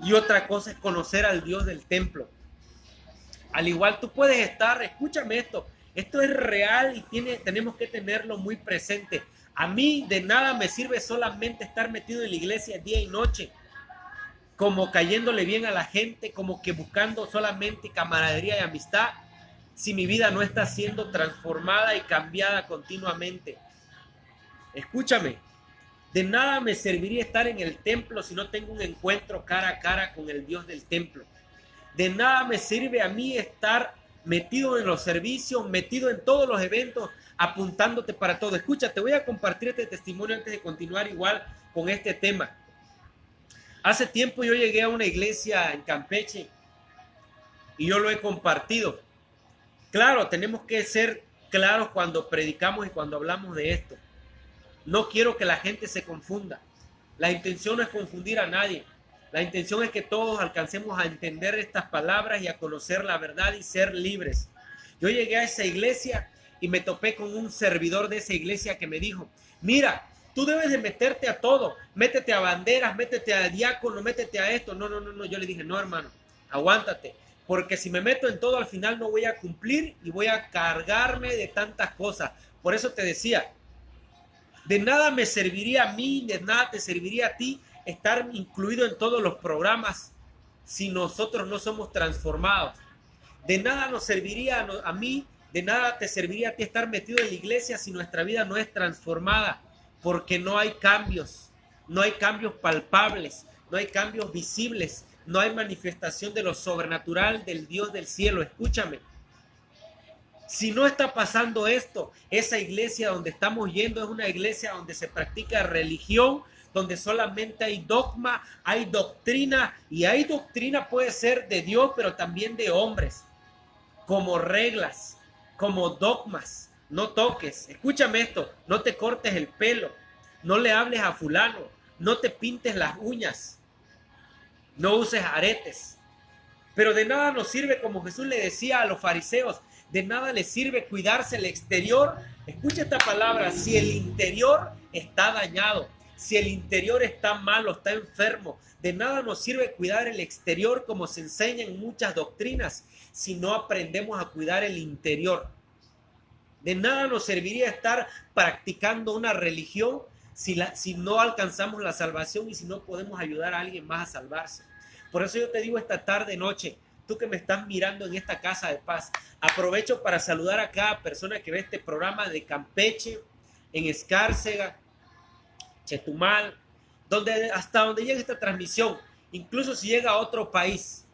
y otra cosa es conocer al Dios del templo. Al igual tú puedes estar, escúchame esto es real y tenemos que tenerlo muy presente. A mí de nada me sirve solamente estar metido en la iglesia día y noche, como cayéndole bien a la gente, como que buscando solamente camaradería y amistad, si mi vida no está siendo transformada y cambiada continuamente. Escúchame, de nada me serviría estar en el templo si no tengo un encuentro cara a cara con el Dios del templo. De nada me sirve a mí estar metido en los servicios, metido en todos los eventos, apuntándote para todo. Escucha, te voy a compartir este testimonio antes de continuar igual con este tema. Hace tiempo yo llegué a una iglesia en Campeche y yo lo he compartido. Claro, tenemos que ser claros cuando predicamos y cuando hablamos de esto. No quiero que la gente se confunda. La intención no es confundir a nadie. La intención es que todos alcancemos a entender estas palabras y a conocer la verdad y ser libres. Yo llegué a esa iglesia y me topé con un servidor de esa iglesia que me dijo, mira, tú debes de meterte a todo, métete a banderas, métete a diácono, métete a esto. No. Yo le dije, no, hermano, aguántate, porque si me meto en todo al final no voy a cumplir y voy a cargarme de tantas cosas. Por eso te decía, de nada me serviría a mí, de nada te serviría a ti estar incluido en todos los programas si nosotros no somos transformados. De nada nos serviría a mí, de nada te serviría a ti estar metido en la iglesia si nuestra vida no es transformada, porque no hay cambios palpables, no hay cambios visibles, no hay manifestación de lo sobrenatural del Dios del cielo. Escúchame. Si no está pasando esto, esa iglesia donde estamos yendo es una iglesia donde se practica religión, donde solamente hay dogma, hay doctrina, y hay doctrina puede ser de Dios, pero también de hombres, como reglas, como dogmas. No toques, escúchame esto, no te cortes el pelo, no le hables a fulano, no te pintes las uñas, no uses aretes. Pero de nada nos sirve, como Jesús le decía a los fariseos, de nada les sirve cuidarse el exterior. Escucha esta palabra, si el interior está dañado, si el interior está malo, está enfermo, de nada nos sirve cuidar el exterior como se enseña en muchas doctrinas, si no aprendemos a cuidar el interior. De nada nos serviría estar practicando una religión si no alcanzamos la salvación y si no podemos ayudar a alguien más a salvarse. Por eso yo te digo esta tarde, noche, tú que me estás mirando en esta casa de paz, aprovecho para saludar a cada persona que ve este programa de Campeche, en Escárcega, Chetumal, hasta donde llega esta transmisión, incluso si llega a otro país.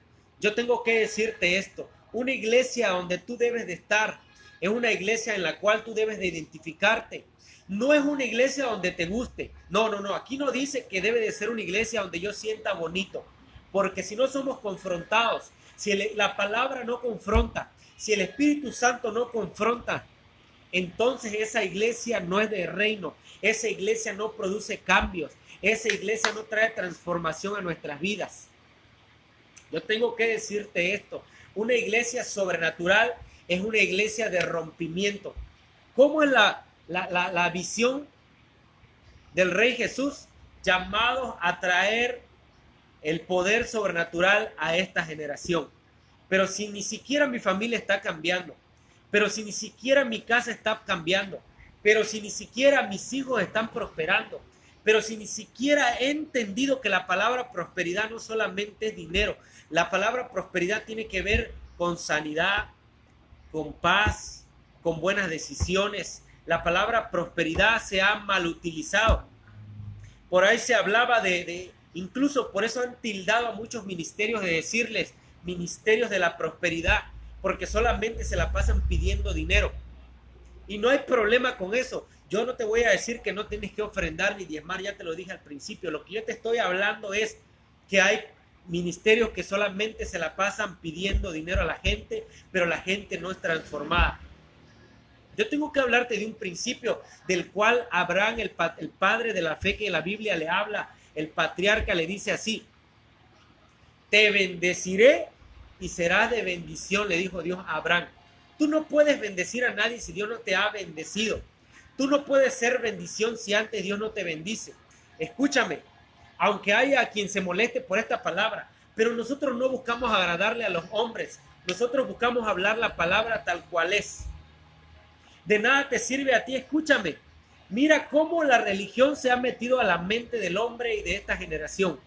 Yo tengo que decirte esto, una iglesia donde tú debes de estar, es una iglesia en la cual tú debes de identificarte. No es una iglesia donde te guste, no, aquí no dice que debe de ser una iglesia donde yo sienta bonito, porque si no somos confrontados, si la palabra no confronta, si el Espíritu Santo no confronta, entonces esa iglesia no es de reino, esa iglesia no produce cambios, esa iglesia no trae transformación a nuestras vidas. Yo tengo que decirte esto, una iglesia sobrenatural es una iglesia de rompimiento. ¿Cómo es la visión del Rey Jesús? Llamados a traer el poder sobrenatural a esta generación. Pero si ni siquiera mi familia está cambiando, pero si ni siquiera mi casa está cambiando, pero si ni siquiera mis hijos están prosperando, pero si ni siquiera he entendido que la palabra prosperidad no solamente es dinero, la palabra prosperidad tiene que ver con sanidad, con paz, con buenas decisiones. La palabra prosperidad se ha mal utilizado. Por ahí se hablaba incluso por eso han tildado a muchos ministerios de decirles ministerios de la prosperidad, porque solamente se la pasan pidiendo dinero. Y no hay problema con eso. Yo no te voy a decir que no tienes que ofrendar ni diezmar, ya te lo dije al principio. Lo que yo te estoy hablando es que hay ministerios que solamente se la pasan pidiendo dinero a la gente, pero la gente no es transformada. Yo tengo que hablarte de un principio del cual Abraham, el padre de la fe que la Biblia le habla, el patriarca le dice así: te bendeciré y serás de bendición, le dijo Dios a Abraham. Tú no puedes bendecir a nadie si Dios no te ha bendecido. Tú no puedes ser bendición si antes Dios no te bendice. Escúchame, aunque haya quien se moleste por esta palabra, pero nosotros no buscamos agradarle a los hombres. Nosotros buscamos hablar la palabra tal cual es. De nada te sirve a ti, escúchame. Mira cómo la religión se ha metido a la mente del hombre y de esta generación.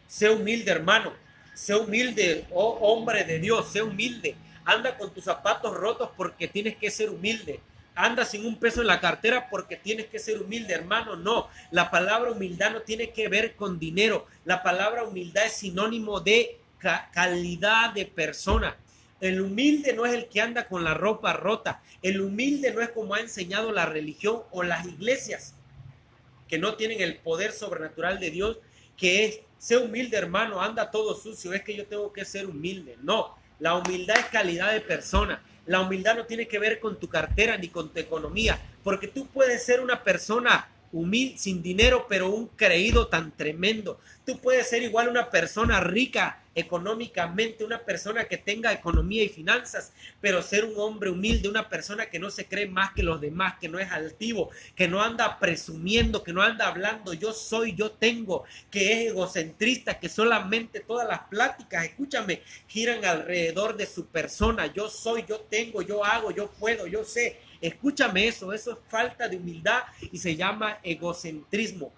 Sé humilde, hermano. Sé humilde, oh hombre de Dios, sé humilde. Anda con tus zapatos rotos porque tienes que ser humilde. Anda sin un peso en la cartera porque tienes que ser humilde, hermano. No, la palabra humildad no tiene que ver con dinero. La palabra humildad es sinónimo de calidad de persona. El humilde no es el que anda con la ropa rota. El humilde no es como ha enseñado la religión o las iglesias que no tienen el poder sobrenatural de Dios, que es: sé humilde, hermano, anda todo sucio, es que yo tengo que ser humilde. No, La humildad es calidad de persona. La humildad no tiene que ver con tu cartera ni con tu economía, porque tú puedes ser una persona humilde, sin dinero, pero un creído tan tremendo. Tú puedes ser igual una persona rica económicamente, una persona que tenga economía y finanzas, pero ser un hombre humilde, una persona que no se cree más que los demás, que no es altivo, que no anda presumiendo, que no anda hablando yo soy, yo tengo, que es egocentrista, que solamente todas las pláticas, escúchame, giran alrededor de su persona. Yo soy, yo tengo, yo hago, yo puedo, yo sé. Escúchame, eso es falta de humildad y se llama egocentrismo.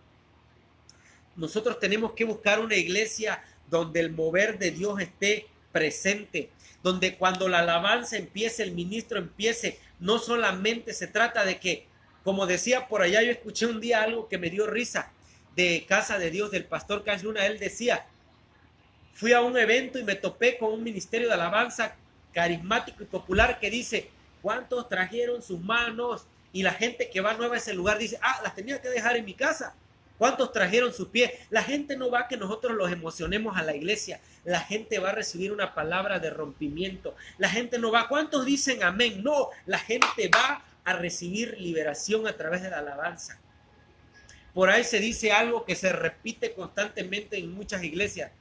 Nosotros tenemos que buscar una iglesia donde el mover de Dios esté presente, donde cuando la alabanza empiece, el ministro empiece, no solamente se trata de que, como decía por allá, yo escuché un día algo que me dio risa de Casa de Dios, del pastor Cash Luna. Él decía, fui a un evento y me topé con un ministerio de alabanza carismático y popular que dice, ¿cuántos trajeron sus manos? Y la gente que va nueva a ese lugar dice, las tenía que dejar en mi casa. ¿Cuántos trajeron sus pies? La gente no va a que nosotros los emocionemos a la iglesia. La gente va a recibir una palabra de rompimiento. La gente no va. ¿Cuántos dicen amén? No, la gente va a recibir liberación a través de la alabanza. Por ahí se dice algo que se repite constantemente en muchas iglesias,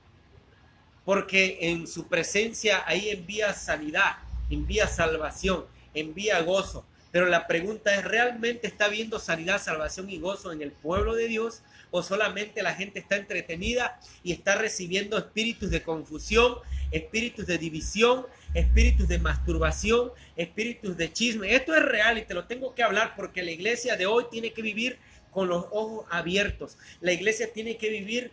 porque en su presencia ahí envía sanidad, envía salvación, envía gozo. Pero la pregunta es, ¿realmente está habiendo sanidad, salvación y gozo en el pueblo de Dios? ¿O solamente la gente está entretenida y está recibiendo espíritus de confusión, espíritus de división, espíritus de masturbación, espíritus de chisme? Esto es real y te lo tengo que hablar porque la iglesia de hoy tiene que vivir con los ojos abiertos. La iglesia tiene que vivir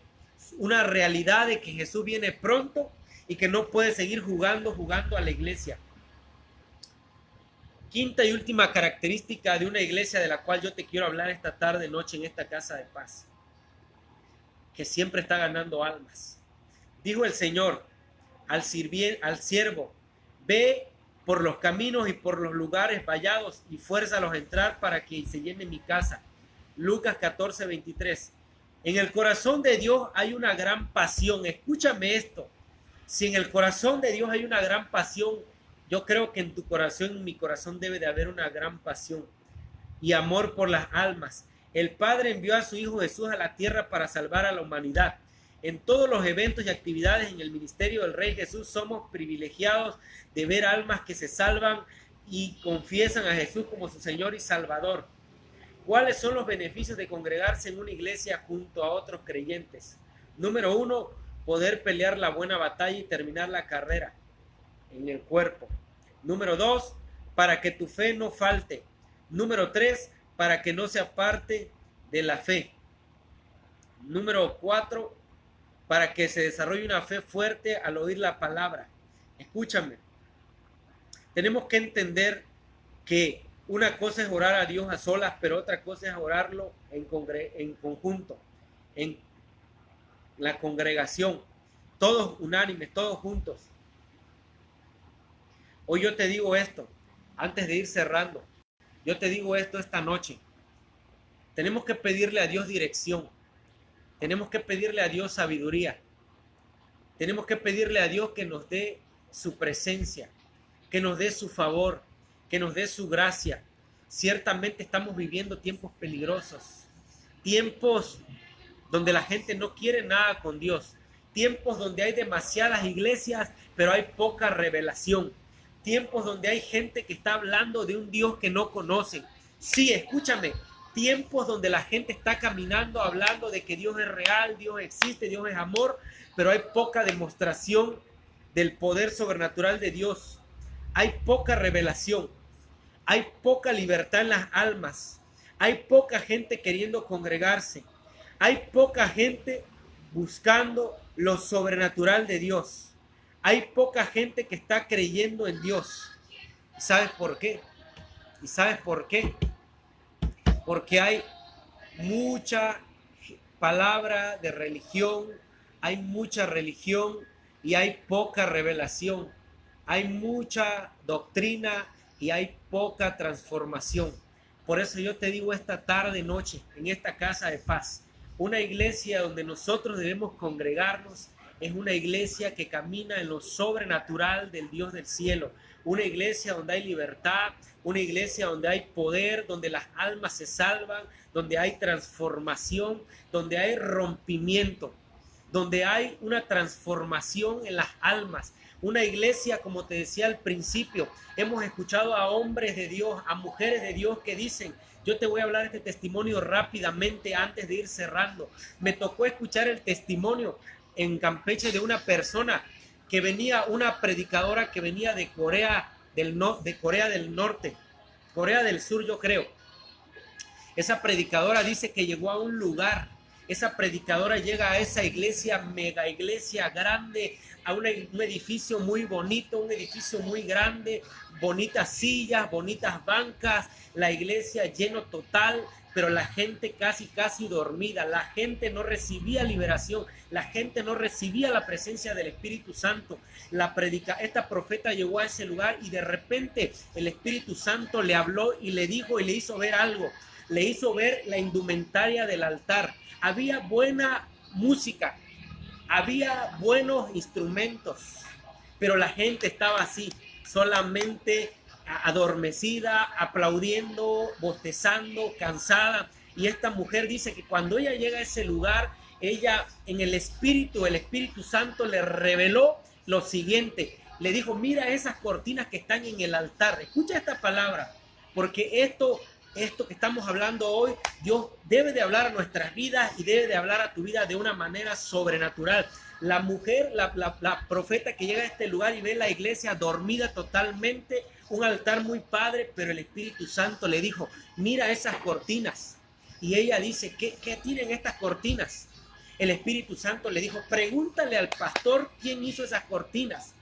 una realidad de que Jesús viene pronto y que no puede seguir jugando a la iglesia. Quinta y última característica de una iglesia de la cual yo te quiero hablar esta tarde, noche, en esta casa de paz, que siempre está ganando almas. Dijo el Señor al siervo, ve por los caminos y por los lugares vallados y fuérzalos a entrar para que se llene mi casa. Lucas 14:23. En el corazón de Dios hay una gran pasión. Escúchame esto. Si en el corazón de Dios hay una gran pasión, yo creo que en tu corazón, en mi corazón, debe de haber una gran pasión y amor por las almas. El Padre envió a su Hijo Jesús a la tierra para salvar a la humanidad. En todos los eventos y actividades en el ministerio del Rey Jesús somos privilegiados de ver almas que se salvan y confiesan a Jesús como su Señor y Salvador. ¿Cuáles son los beneficios de congregarse en una iglesia junto a otros creyentes? Número 1, poder pelear la buena batalla y terminar la carrera en el cuerpo. Número 2, para que tu fe no falte. Número 3, para que no se aparte de la fe. Número 4, para que se desarrolle una fe fuerte al oír la palabra. Escúchame, tenemos que entender que una cosa es orar a Dios a solas, pero otra cosa es orarlo en conjunto, en la congregación, todos unánimes, todos juntos. Hoy yo te digo esto, antes de ir cerrando, yo te digo esto esta noche. Tenemos que pedirle a Dios dirección, tenemos que pedirle a Dios sabiduría, tenemos que pedirle a Dios que nos dé su presencia, que nos dé su favor, que nos dé su gracia. Ciertamente estamos viviendo tiempos peligrosos, tiempos donde la gente no quiere nada con Dios, tiempos donde hay demasiadas iglesias, pero hay poca revelación, tiempos donde hay gente que está hablando de un Dios que no conocen. Sí, escúchame, tiempos donde la gente está caminando hablando de que Dios es real, Dios existe, Dios es amor, pero hay poca demostración del poder sobrenatural de Dios. Hay poca revelación, hay poca libertad en las almas, hay poca gente queriendo congregarse, hay poca gente buscando lo sobrenatural de Dios, hay poca gente que está creyendo en Dios. ¿Sabes por qué? ¿Y sabes por qué? Porque hay mucha palabra de religión, hay mucha religión y hay poca revelación. Hay mucha doctrina y hay poca transformación. Por eso yo te digo esta tarde, noche, en esta casa de paz, una iglesia donde nosotros debemos congregarnos es una iglesia que camina en lo sobrenatural del Dios del cielo. Una iglesia donde hay libertad, una iglesia donde hay poder, donde las almas se salvan, donde hay transformación, donde hay rompimiento, donde hay una transformación en las almas. Una iglesia, como te decía al principio, hemos escuchado a hombres de Dios, a mujeres de Dios que dicen, yo te voy a hablar este testimonio rápidamente antes de ir cerrando. Me tocó escuchar el testimonio en Campeche de una persona que venía, una predicadora que venía de Corea del Norte, Corea del Sur yo creo. Esa predicadora dice que llegó a un lugar, esa predicadora llega a esa iglesia, mega iglesia grande, a un edificio muy bonito, un edificio muy grande, bonitas sillas, bonitas bancas, la iglesia lleno total, pero la gente casi dormida, la gente no recibía liberación, la gente no recibía la presencia del Espíritu Santo. Esta profeta llegó a ese lugar y de repente el Espíritu Santo le habló y le dijo y le hizo ver algo, le hizo ver la indumentaria del altar. Había buena música, había buenos instrumentos, pero la gente estaba así, solamente adormecida, aplaudiendo, bostezando, cansada. Y esta mujer dice que cuando ella llega a ese lugar, ella en el Espíritu Santo le reveló lo siguiente. Le dijo, mira esas cortinas que están en el altar. Escucha esta palabra, porque esto que estamos hablando hoy, Dios debe de hablar a nuestras vidas y debe de hablar a tu vida de una manera sobrenatural. La mujer, la profeta que llega a este lugar y ve la iglesia dormida totalmente, un altar muy padre, pero el Espíritu Santo le dijo, mira esas cortinas. Y ella dice, ¿qué tienen estas cortinas? El Espíritu Santo le dijo, pregúntale al pastor quién hizo esas cortinas.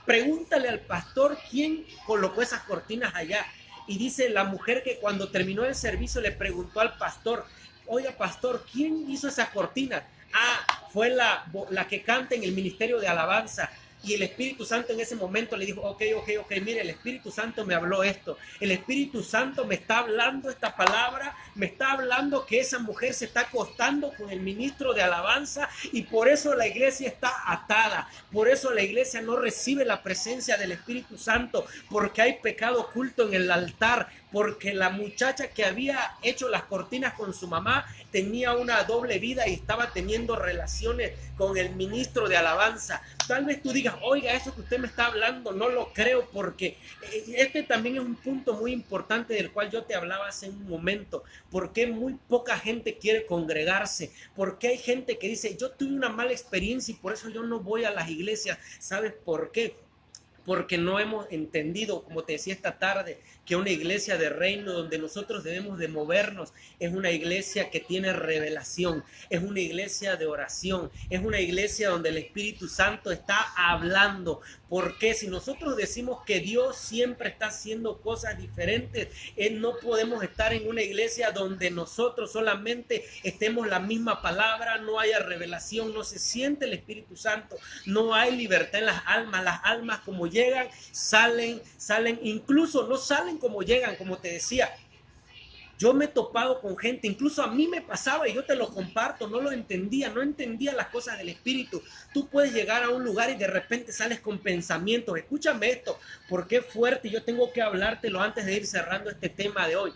Pregúntale al pastor quién colocó esas cortinas allá. Y dice la mujer que cuando terminó el servicio le preguntó al pastor, oiga pastor, ¿quién hizo esas cortinas? Ah, fue la que canta en el ministerio de alabanza. Y el Espíritu Santo en ese momento le dijo, ok, mire, el Espíritu Santo me habló esto. El Espíritu Santo me está hablando esta palabra, me está hablando que esa mujer se está acostando con el ministro de alabanza y por eso la iglesia está atada. Por eso la iglesia no recibe la presencia del Espíritu Santo, porque hay pecado oculto en el altar, porque la muchacha que había hecho las cortinas con su mamá tenía una doble vida y estaba teniendo relaciones con el ministro de alabanza. Tal vez tú digas, oiga, eso que usted me está hablando no lo creo, porque este también es un punto muy importante del cual yo te hablaba hace un momento. Porque muy poca gente quiere congregarse, porque hay gente que dice, yo tuve una mala experiencia y por eso yo no voy a las iglesias. ¿Sabes por qué? Porque no hemos entendido, como te decía esta tarde, que una iglesia de reino donde nosotros debemos de movernos es una iglesia que tiene revelación, es una iglesia de oración, es una iglesia donde el Espíritu Santo está hablando. Porque si nosotros decimos que Dios siempre está haciendo cosas diferentes, no podemos estar en una iglesia donde nosotros solamente estemos la misma palabra, no haya revelación, no se siente el Espíritu Santo, no hay libertad en las almas como llegan, salen, incluso no salen como llegan, como te decía. Yo me he topado con gente, incluso a mí me pasaba y yo te lo comparto, no entendía las cosas del Espíritu. Tú puedes llegar a un lugar y de repente sales con pensamientos. Escúchame esto, porque es fuerte y yo tengo que hablártelo antes de ir cerrando este tema de hoy.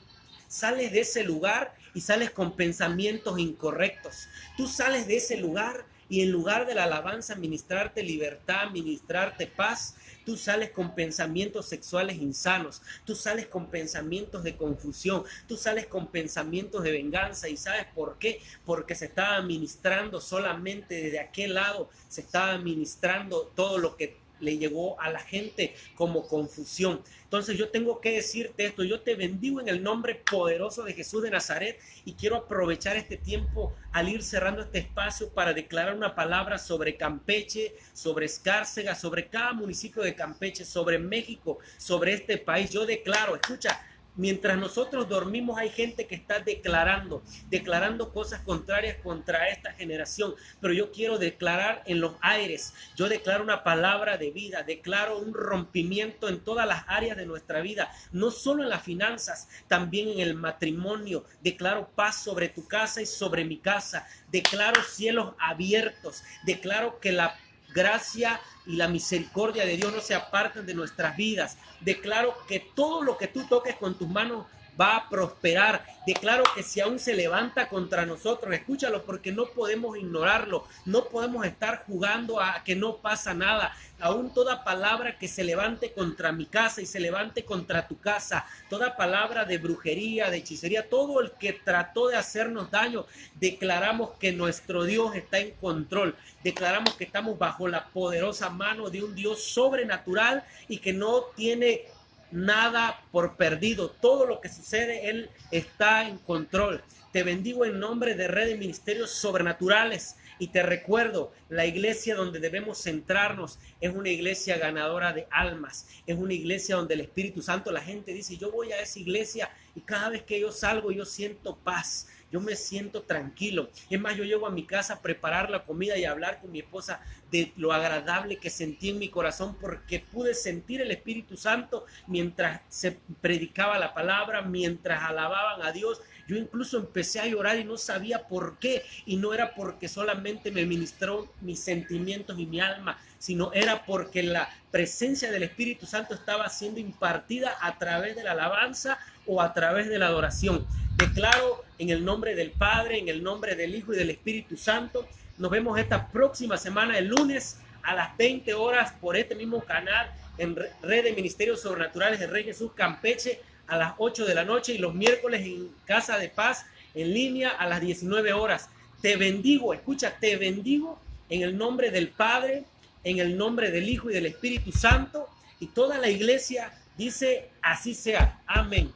Sales de ese lugar y sales con pensamientos incorrectos. Tú sales de ese lugar y en lugar de la alabanza, ministrarte libertad, ministrarte paz, tú sales con pensamientos sexuales insanos, tú sales con pensamientos de confusión, tú sales con pensamientos de venganza. ¿Y sabes por qué? Porque se estaba ministrando solamente desde aquel lado, se estaba ministrando todo lo que le llegó a la gente como confusión. Entonces yo tengo que decirte esto, yo te bendigo en el nombre poderoso de Jesús de Nazaret y quiero aprovechar este tiempo al ir cerrando este espacio para declarar una palabra sobre Campeche, sobre Escárcega, sobre cada municipio de Campeche, sobre México, sobre este país. Yo declaro, escucha, Mientras nosotros dormimos hay gente que está declarando cosas contrarias contra esta generación. Pero yo quiero declarar en los aires, yo declaro una palabra de vida, declaro un rompimiento en todas las áreas de nuestra vida, no solo en las finanzas, también en el matrimonio. Declaro paz sobre tu casa y sobre mi casa. Declaro cielos abiertos. Declaro que la gracia y la misericordia de Dios no se aparten de nuestras vidas. Declaro que todo lo que tú toques con tus manos va a prosperar. Declaro que si aún se levanta contra nosotros, escúchalo, porque no podemos ignorarlo. No podemos estar jugando a que no pasa nada. Aún toda palabra que se levante contra mi casa y se levante contra tu casa, toda palabra de brujería, de hechicería, todo el que trató de hacernos daño, declaramos que nuestro Dios está en control. Declaramos que estamos bajo la poderosa mano de un Dios sobrenatural y que no tiene nada por perdido. Todo lo que sucede, Él está en control. Te bendigo en nombre de Red de Ministerios Sobrenaturales y te recuerdo, la iglesia donde debemos centrarnos es una iglesia ganadora de almas. Es una iglesia donde el Espíritu Santo, la gente dice, yo voy a esa iglesia y cada vez que yo salgo yo siento paz. Yo me siento tranquilo. Es más, yo llego a mi casa a preparar la comida y a hablar con mi esposa de lo agradable que sentí en mi corazón, porque pude sentir el Espíritu Santo mientras se predicaba la palabra, mientras alababan a Dios. Yo incluso empecé a llorar y no sabía por qué. Y no era porque solamente me ministró mis sentimientos y mi alma, sino era porque la presencia del Espíritu Santo estaba siendo impartida a través de la alabanza o a través de la adoración. Declaro en el nombre del Padre, en el nombre del Hijo y del Espíritu Santo. Nos vemos esta próxima semana, el lunes a las 20 horas por este mismo canal en Red de Ministerios Sobrenaturales de Rey Jesús Campeche a las 8 de la noche y los miércoles en Casa de Paz en línea a las 19 horas. Te bendigo, escucha, te bendigo en el nombre del Padre, en el nombre del Hijo y del Espíritu Santo, y toda la iglesia dice así sea. Amén.